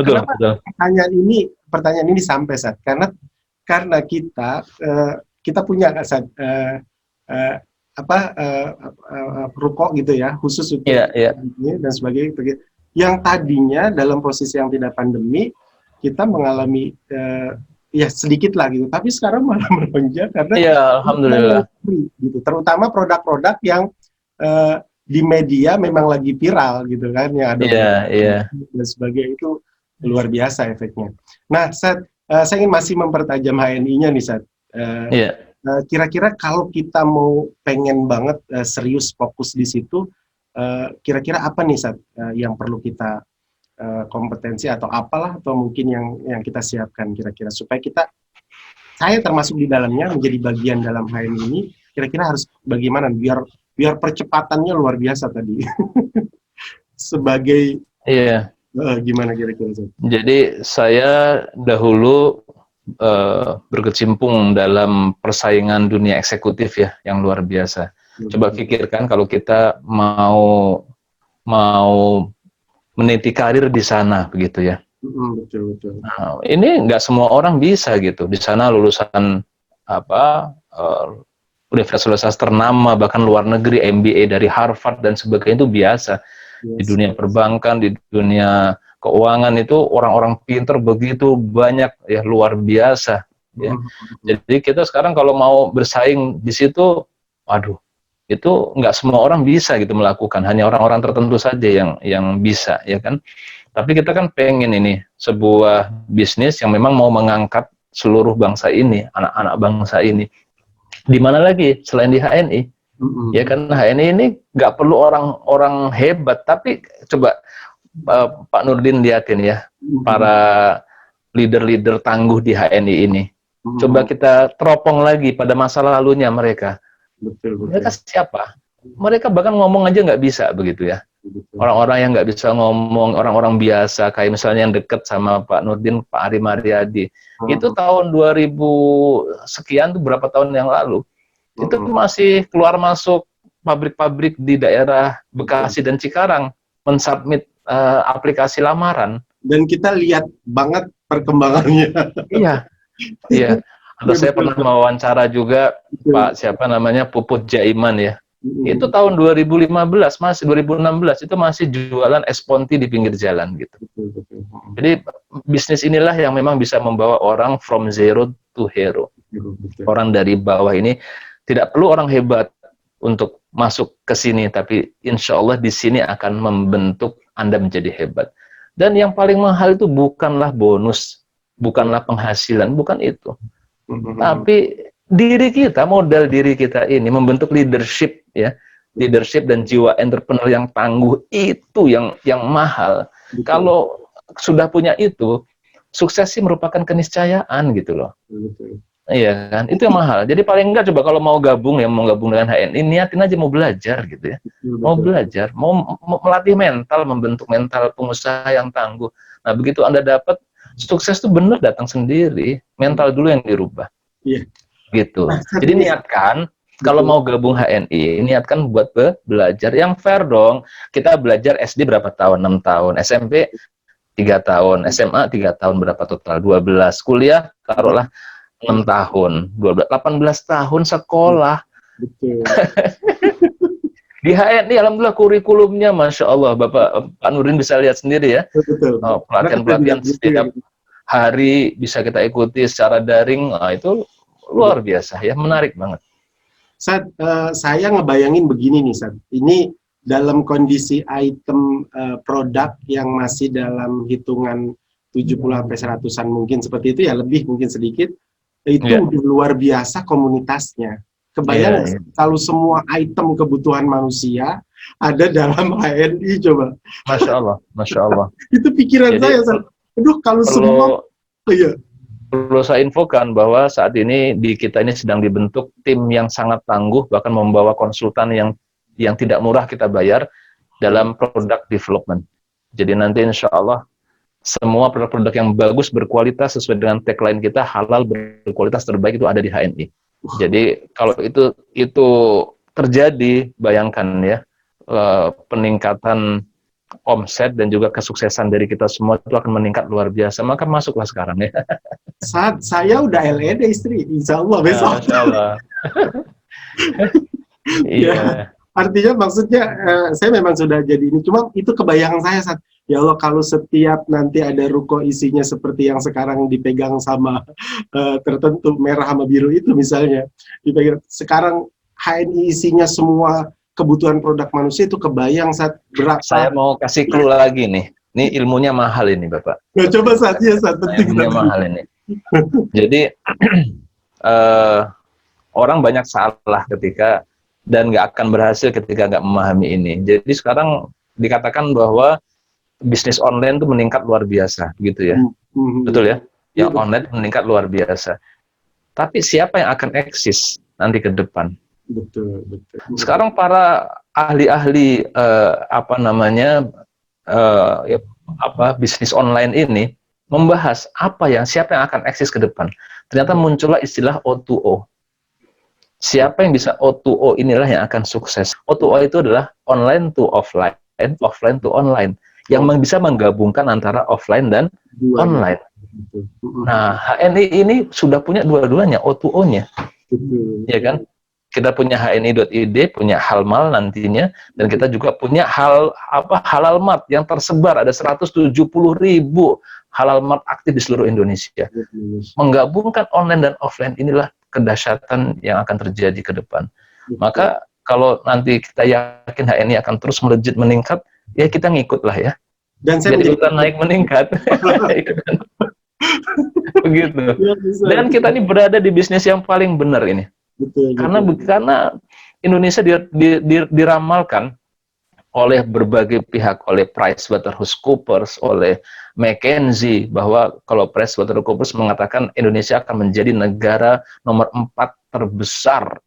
Kenapa pertanyaan ini sampai saat karena kita punya rukuk gitu ya, khusus untuk ini dan sebagainya. Yang tadinya dalam posisi yang tidak pandemi, kita mengalami ya sedikit lah gitu. Tapi sekarang malah melonjak karena Iya, alhamdulillah. gitu. Terutama produk-produk yang di media memang lagi viral gitu kan, yang ada Iya, iya. dan sebagainya, itu luar biasa efeknya. Nah, Seth, saya ingin masih mempertajam HNI-nya nih, Seth. Iya. Kira-kira kalau kita mau pengen banget serius fokus di situ, kira-kira apa nih, Seth, yang perlu kita kompetensi atau apalah, atau mungkin yang kita siapkan kira-kira supaya saya termasuk di dalamnya menjadi bagian dalam HNI ini, kira-kira harus bagaimana biar percepatannya luar biasa tadi. Sebagai Iya. gimana kira-kira? Jadi saya dahulu berkecimpung dalam persaingan dunia eksekutif ya, yang luar biasa. Coba pikirkan kalau kita mau meniti karir di sana, begitu ya. Betul. Nah, ini nggak semua orang bisa gitu. Di sana lulusan universitas ternama, bahkan luar negeri, MBA dari Harvard dan sebagainya itu biasa. Di dunia perbankan, di dunia keuangan itu orang-orang pinter begitu banyak ya, luar biasa ya. Jadi kita sekarang kalau mau bersaing di situ, aduh, itu nggak semua orang bisa gitu melakukan, hanya orang-orang tertentu saja yang bisa ya kan. Tapi kita kan pengen ini sebuah bisnis yang memang mau mengangkat seluruh bangsa ini, anak-anak bangsa ini. Di mana lagi selain di HNI? Ya kan, HNI ini nggak perlu orang-orang hebat, tapi coba Pak Nurdin lihatin ya, para leader-leader tangguh di HNI ini. Coba kita teropong lagi pada masa lalunya mereka. Betul. Mereka siapa? Mereka bahkan ngomong aja nggak bisa begitu ya. Orang-orang yang nggak bisa ngomong, orang-orang biasa, kayak misalnya yang dekat sama Pak Nurdin, Pak Ari Mariadi. Itu tahun 2000 sekian tuh, berapa tahun yang lalu. Itu masih keluar masuk pabrik-pabrik di daerah Bekasi dan Cikarang, mensubmit aplikasi lamaran. Dan kita lihat banget perkembangannya. Iya. Atau saya pernah mewawancara juga Pak siapa namanya, Puput Jaiman ya. Itu tahun 2015, masih 2016 itu masih jualan es ponti di pinggir jalan gitu. Jadi bisnis inilah yang memang bisa membawa orang from zero to hero. Orang dari bawah ini tidak perlu orang hebat untuk masuk ke sini, tapi insya Allah di sini akan membentuk Anda menjadi hebat. Dan yang paling mahal itu bukanlah bonus, bukanlah penghasilan, bukan itu. Tapi diri kita, modal diri kita ini membentuk leadership ya, leadership dan jiwa entrepreneur yang tangguh, itu yang mahal. Kalau sudah punya itu, sukses sih merupakan keniscayaan gitu loh. Iya kan, itu yang mahal. Jadi paling enggak coba kalau mau gabung dengan HNI, niatin aja mau belajar gitu ya. Mau belajar, mau melatih mental, membentuk mental pengusaha yang tangguh. Nah, begitu Anda dapat sukses tuh bener datang sendiri, mental dulu yang dirubah. Iya. Gitu. Jadi niatkan kalau mau gabung HNI, niatkan buat belajar yang fair dong. Kita belajar SD berapa tahun? 6 tahun, SMP 3 tahun, SMA 3 tahun, berapa total? 12. Kuliah taruhlah 6 tahun, 12, 18 tahun sekolah. Betul. Di HNI, alhamdulillah kurikulumnya, Masya Allah, Pak Nurdin bisa lihat sendiri ya. Betul. Pelatihan-pelatihan setiap hari bisa kita ikuti secara daring, itu luar biasa ya, menarik banget. Saya ngebayangin begini nih, Sat. Ini dalam kondisi item produk yang masih dalam hitungan 70-100-an mungkin seperti itu ya, lebih mungkin sedikit. Itu udah luar biasa komunitasnya. Kebayang kalau semua item kebutuhan manusia ada dalam HNI, coba. Masya Allah, Masya Allah. Itu pikiran saya. Aduh, kalau semua, perlu saya infokan bahwa saat ini di kita ini sedang dibentuk tim yang sangat tangguh, bahkan membawa konsultan yang tidak murah kita bayar dalam product development. Jadi nanti insya Allah semua produk-produk yang bagus, berkualitas, sesuai dengan tagline kita, halal, berkualitas, terbaik, itu ada di HNI. Jadi kalau itu terjadi, bayangkan ya, peningkatan omset dan juga kesuksesan dari kita semua itu akan meningkat luar biasa. Maka masuklah sekarang ya. Saat saya udah LED istri, insya Allah besok. Insya Allah. Iya. Artinya maksudnya saya memang sudah jadi ini, cuma itu kebayangan saya saat Ya Allah, kalau setiap nanti ada ruko isinya seperti yang sekarang dipegang sama tertentu, merah sama biru itu misalnya, dipegang sekarang HNI isinya semua kebutuhan produk manusia, itu kebayang saat Saya berapa. mau kasih clue lagi nih. Ini ilmunya mahal ini, Bapak. Nah, coba saatnya saat Nah, penting ilmunya tadi. mahal ini. Jadi orang banyak salah ketika dan nggak akan berhasil ketika nggak memahami ini. Jadi sekarang dikatakan bahwa bisnis online itu meningkat luar biasa, gitu ya. Betul ya? Iya, Yang online meningkat luar biasa. Tapi siapa yang akan eksis nanti ke depan? betul, betul. Sekarang para ahli-ahli apa namanya bisnis online ini membahas siapa yang akan eksis ke depan. Ternyata muncullah istilah O2O. Siapa yang bisa O2O inilah yang akan sukses. O2O itu adalah online to offline, offline to online, yang bisa menggabungkan antara offline dan online. Nah, HNI ini sudah punya dua-duanya, O2O-nya, ya kan? Kita punya HNI.id, punya Halmal nantinya, dan kita juga punya Halal Mart yang tersebar, ada 170.000 Halal Mart aktif di seluruh Indonesia. Menggabungkan online dan offline inilah kedahsyatan yang akan terjadi ke depan. Maka kalau nanti kita yakin HNI akan terus melejit meningkat, ya kita ngikut lah ya. Dan saya jadi bukan naik meningkat. Begitu. Dan kita ini berada di bisnis yang paling benar ini. Betul, karena Indonesia diramalkan oleh berbagai pihak, oleh PricewaterhouseCoopers, oleh McKinsey, bahwa kalau PricewaterhouseCoopers mengatakan Indonesia akan menjadi negara nomor 4 terbesar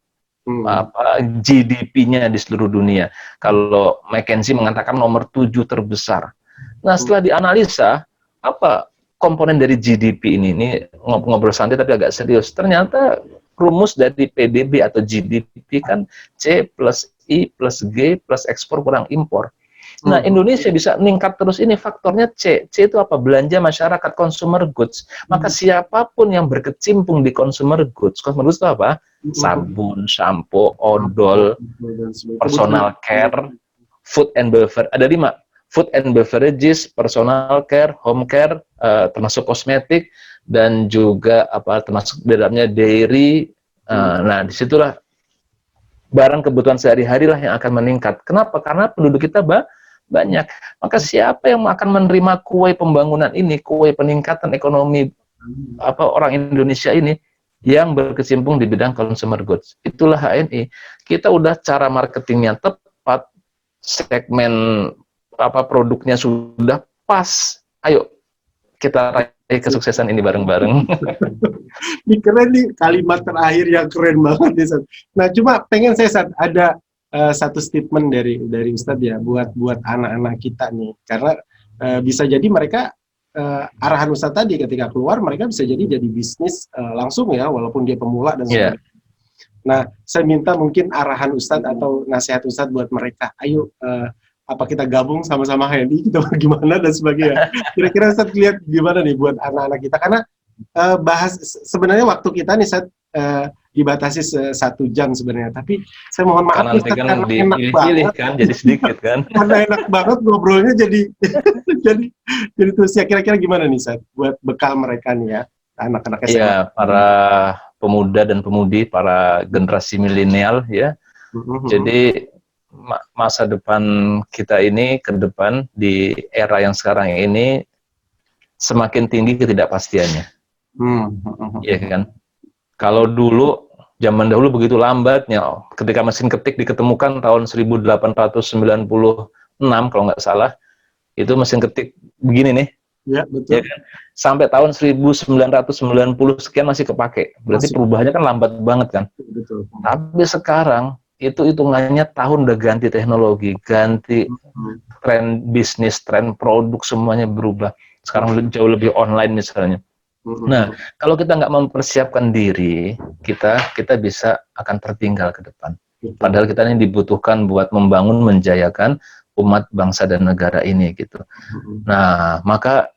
GDP-nya di seluruh dunia. Kalau McKinsey mengatakan nomor 7 terbesar. Nah, setelah dianalisa apa komponen dari GDP ini ngobrol santai tapi agak serius. Ternyata rumus dari PDB atau GDP kan C plus I plus G plus ekspor kurang impor. Nah, Indonesia bisa meningkat terus ini faktornya C. C itu apa? Belanja masyarakat, consumer goods. Maka siapapun yang berkecimpung di consumer goods itu apa? Sabun, shampoo, odol, personal care, food and beverage. Ada 5. Food and beverages, personal care, home care, termasuk kosmetik, dan juga termasuk di dalamnya dairy. Nah, disitulah barang kebutuhan sehari-hari lah yang akan meningkat. Kenapa? Karena penduduk kita banyak. Maka siapa yang akan menerima kue pembangunan ini, kue peningkatan ekonomi orang Indonesia ini yang berkecimpung di bidang consumer goods? Itulah HNI. Kita udah cara marketingnya tepat, segmen produknya sudah pas. Ayo kita raih kesuksesan ini bareng-bareng. Ini keren nih, kalimat terakhir yang keren banget nih, Sat. Nah, cuma pengen saya ada satu statement dari Ustadz ya buat anak-anak kita nih, karena bisa jadi mereka arahan Ustadz tadi ketika keluar mereka bisa jadi bisnis langsung ya, walaupun dia pemula dan sebagainya. Nah, saya minta mungkin arahan Ustadz atau nasihat Ustadz buat mereka. Ayo, apa kita gabung sama-sama HNI, kita gimana dan sebagainya. Kira-kira Ustadz lihat gimana nih buat anak-anak kita, karena sebenarnya waktu kita nih dibatasi 1 jam sebenarnya, tapi saya mohon maaf karena karena enak banget kan, jadi sedikit kan. Karena enak banget ngobrolnya jadi jadi terus ya. Kira-kira gimana nih Ustadz buat bekal mereka nih ya, anak-anak SMA. Iya, para pemuda dan pemudi, para generasi milenial ya. Jadi masa depan kita ini ke depan di era yang sekarang ini semakin tinggi ketidakpastiannya. Iya kan? Kalau dulu, zaman dahulu begitu lambatnya, ketika mesin ketik diketemukan tahun 1896 kalau nggak salah, itu mesin ketik begini nih. Ya, betul. Ya kan? Sampai tahun 1990 sekian masih kepake. Berarti perubahannya kan lambat banget kan? Betul. Tapi sekarang itu hitungannya tahun udah ganti teknologi, ganti tren bisnis, tren produk, semuanya berubah. Sekarang jauh lebih online misalnya. Nah, kalau kita nggak mempersiapkan diri, kita bisa akan tertinggal ke depan. Padahal kita ini dibutuhkan buat membangun, menjayakan umat, bangsa, dan negara ini gitu. Nah, maka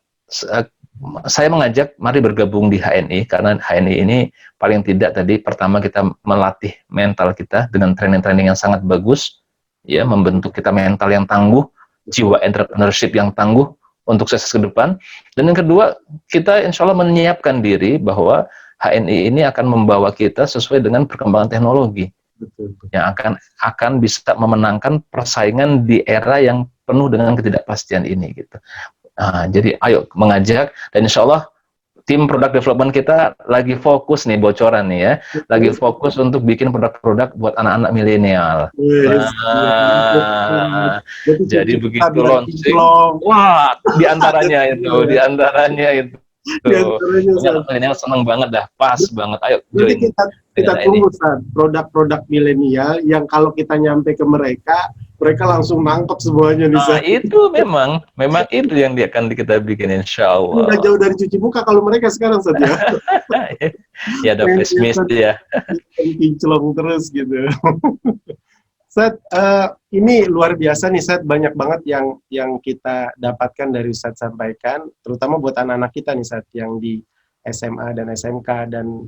saya mengajak mari bergabung di HNI, karena HNI ini paling tidak tadi pertama kita melatih mental kita dengan training-training yang sangat bagus, ya, membentuk kita mental yang tangguh, jiwa entrepreneurship yang tangguh, untuk sukses ke depan. Dan yang kedua, kita insya Allah menyiapkan diri bahwa HNI ini akan membawa kita sesuai dengan perkembangan teknologi. Betul. Yang akan bisa memenangkan persaingan di era yang penuh dengan ketidakpastian ini gitu. Nah, jadi ayo mengajak, dan insya Allah tim product development kita lagi fokus nih, bocoran nih ya, lagi fokus untuk bikin produk-produk buat anak-anak milenial. Nah, jadi begitu launching, wah, diantaranya itu. Milenial seneng banget dah, pas banget. Ayo join. Jadi kita tunggu saat produk-produk milenial yang kalau kita nyampe ke mereka langsung nangkep semuanya nih. Nah, itu memang itu yang akan kita bikin, insya Allah. Udah jauh dari cuci muka kalau mereka sekarang saja. Ya ada pesimis ya. Kinclong terus gitu. Sat, ini luar biasa nih Sat, banyak banget yang kita dapatkan dari Ustadz sampaikan, terutama buat anak-anak kita nih Sat, yang di SMA dan SMK, dan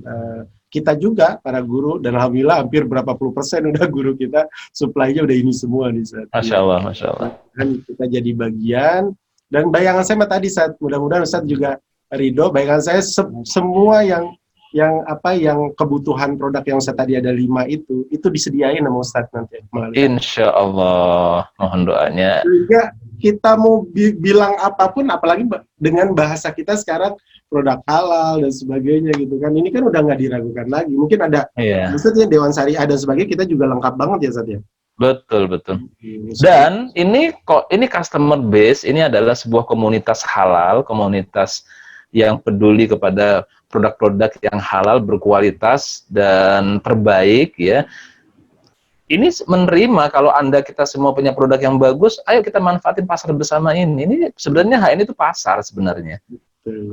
kita juga para guru, dan alhamdulillah hampir berapa puluh % udah guru kita supply-nya udah ini semua nih Sat. Masya Allah, Masya Allah. Dan kita jadi bagian, dan bayangan saya tadi Sat, mudah-mudahan Ustadz juga ridho, bayangan saya semua yang kebutuhan produk yang saya tadi ada 5 itu disediain sama Ustadz nanti. Insya Allah, mohon doanya. Sehingga kita mau bilang apapun, apalagi dengan bahasa kita sekarang produk halal dan sebagainya gitu kan, ini kan udah nggak diragukan lagi. Mungkin ada, maksudnya Dewan Syariah dan sebagainya, kita juga lengkap banget ya Ustadz ya. Betul. Dan ini customer base, ini adalah sebuah komunitas halal, komunitas yang peduli kepada produk-produk yang halal, berkualitas dan terbaik ya. Ini menerima kalau kita semua punya produk yang bagus, ayo kita manfaatin pasar bersama ini. Ini sebenarnya HNI itu pasar sebenarnya.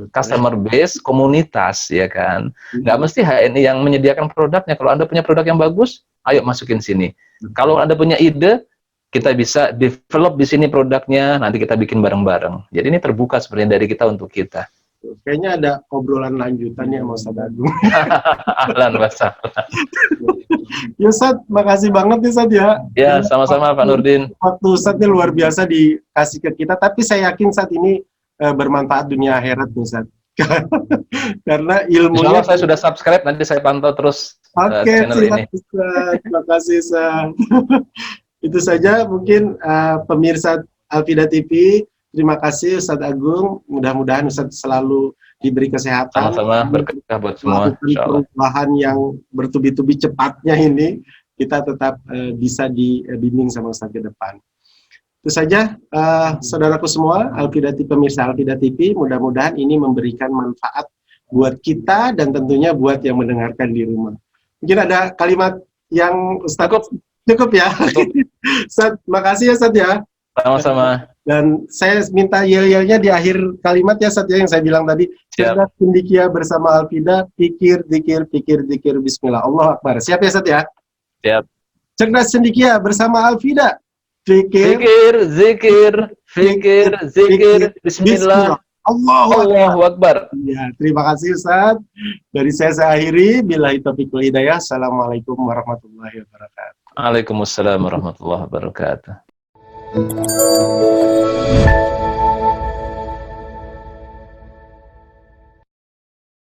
Customer base, komunitas ya kan. Nggak mesti HNI yang menyediakan produknya. Kalau Anda punya produk yang bagus, ayo masukin sini. Kalau Anda punya ide, kita bisa develop di sini produknya, nanti kita bikin bareng-bareng. Jadi ini terbuka sebenarnya dari kita untuk kita. Kayaknya ada obrolan lanjutannya sama Ustadz Agung. Ahlan wasahlan. Ya Ustadz, makasih banget nih Ustadz ya. Ya, sama-sama Pak Nurdin. Waktu Ustadz luar biasa dikasih ke kita, tapi saya yakin saat ini bermanfaat dunia akhirat nih Ustadz. Karena ilmunya... Insya Allah saya sudah subscribe, nanti saya pantau terus channel ini. Terima kasih Ustadz. Itu saja mungkin pemirsa Al-Fida TV. Terima kasih Ustadz Agung, mudah-mudahan Ustadz selalu diberi kesehatan. Sama-sama, berkah buat semua. Perubahan yang bertubi-tubi cepatnya ini, kita tetap bisa dibimbing sama Ustadz ke depan. Itu saja, saudaraku semua, pemirsa Al-Fida TV, mudah-mudahan ini memberikan manfaat buat kita dan tentunya buat yang mendengarkan di rumah. Mungkin ada kalimat yang Ustadz cukup ya. Ustadz, makasih ya Ustadz ya. Sama-sama. Dan saya minta yel-yelnya di akhir kalimat ya Ustadz ya, yang saya bilang tadi. Cerdas cendekia bersama Al-Fida, pikir, bismillah, Allahu Akbar. Siap ya Ustadz ya? Siap. Cerdas cendekia bersama Al-Fida, pikir, zikir, bismillah, Allahu Akbar. Ya, terima kasih Ustadz. Dari saya akhiri, billahi taufiq wal hidayah. Assalamualaikum warahmatullahi wabarakatuh. Waalaikumsalam warahmatullahi wabarakatuh.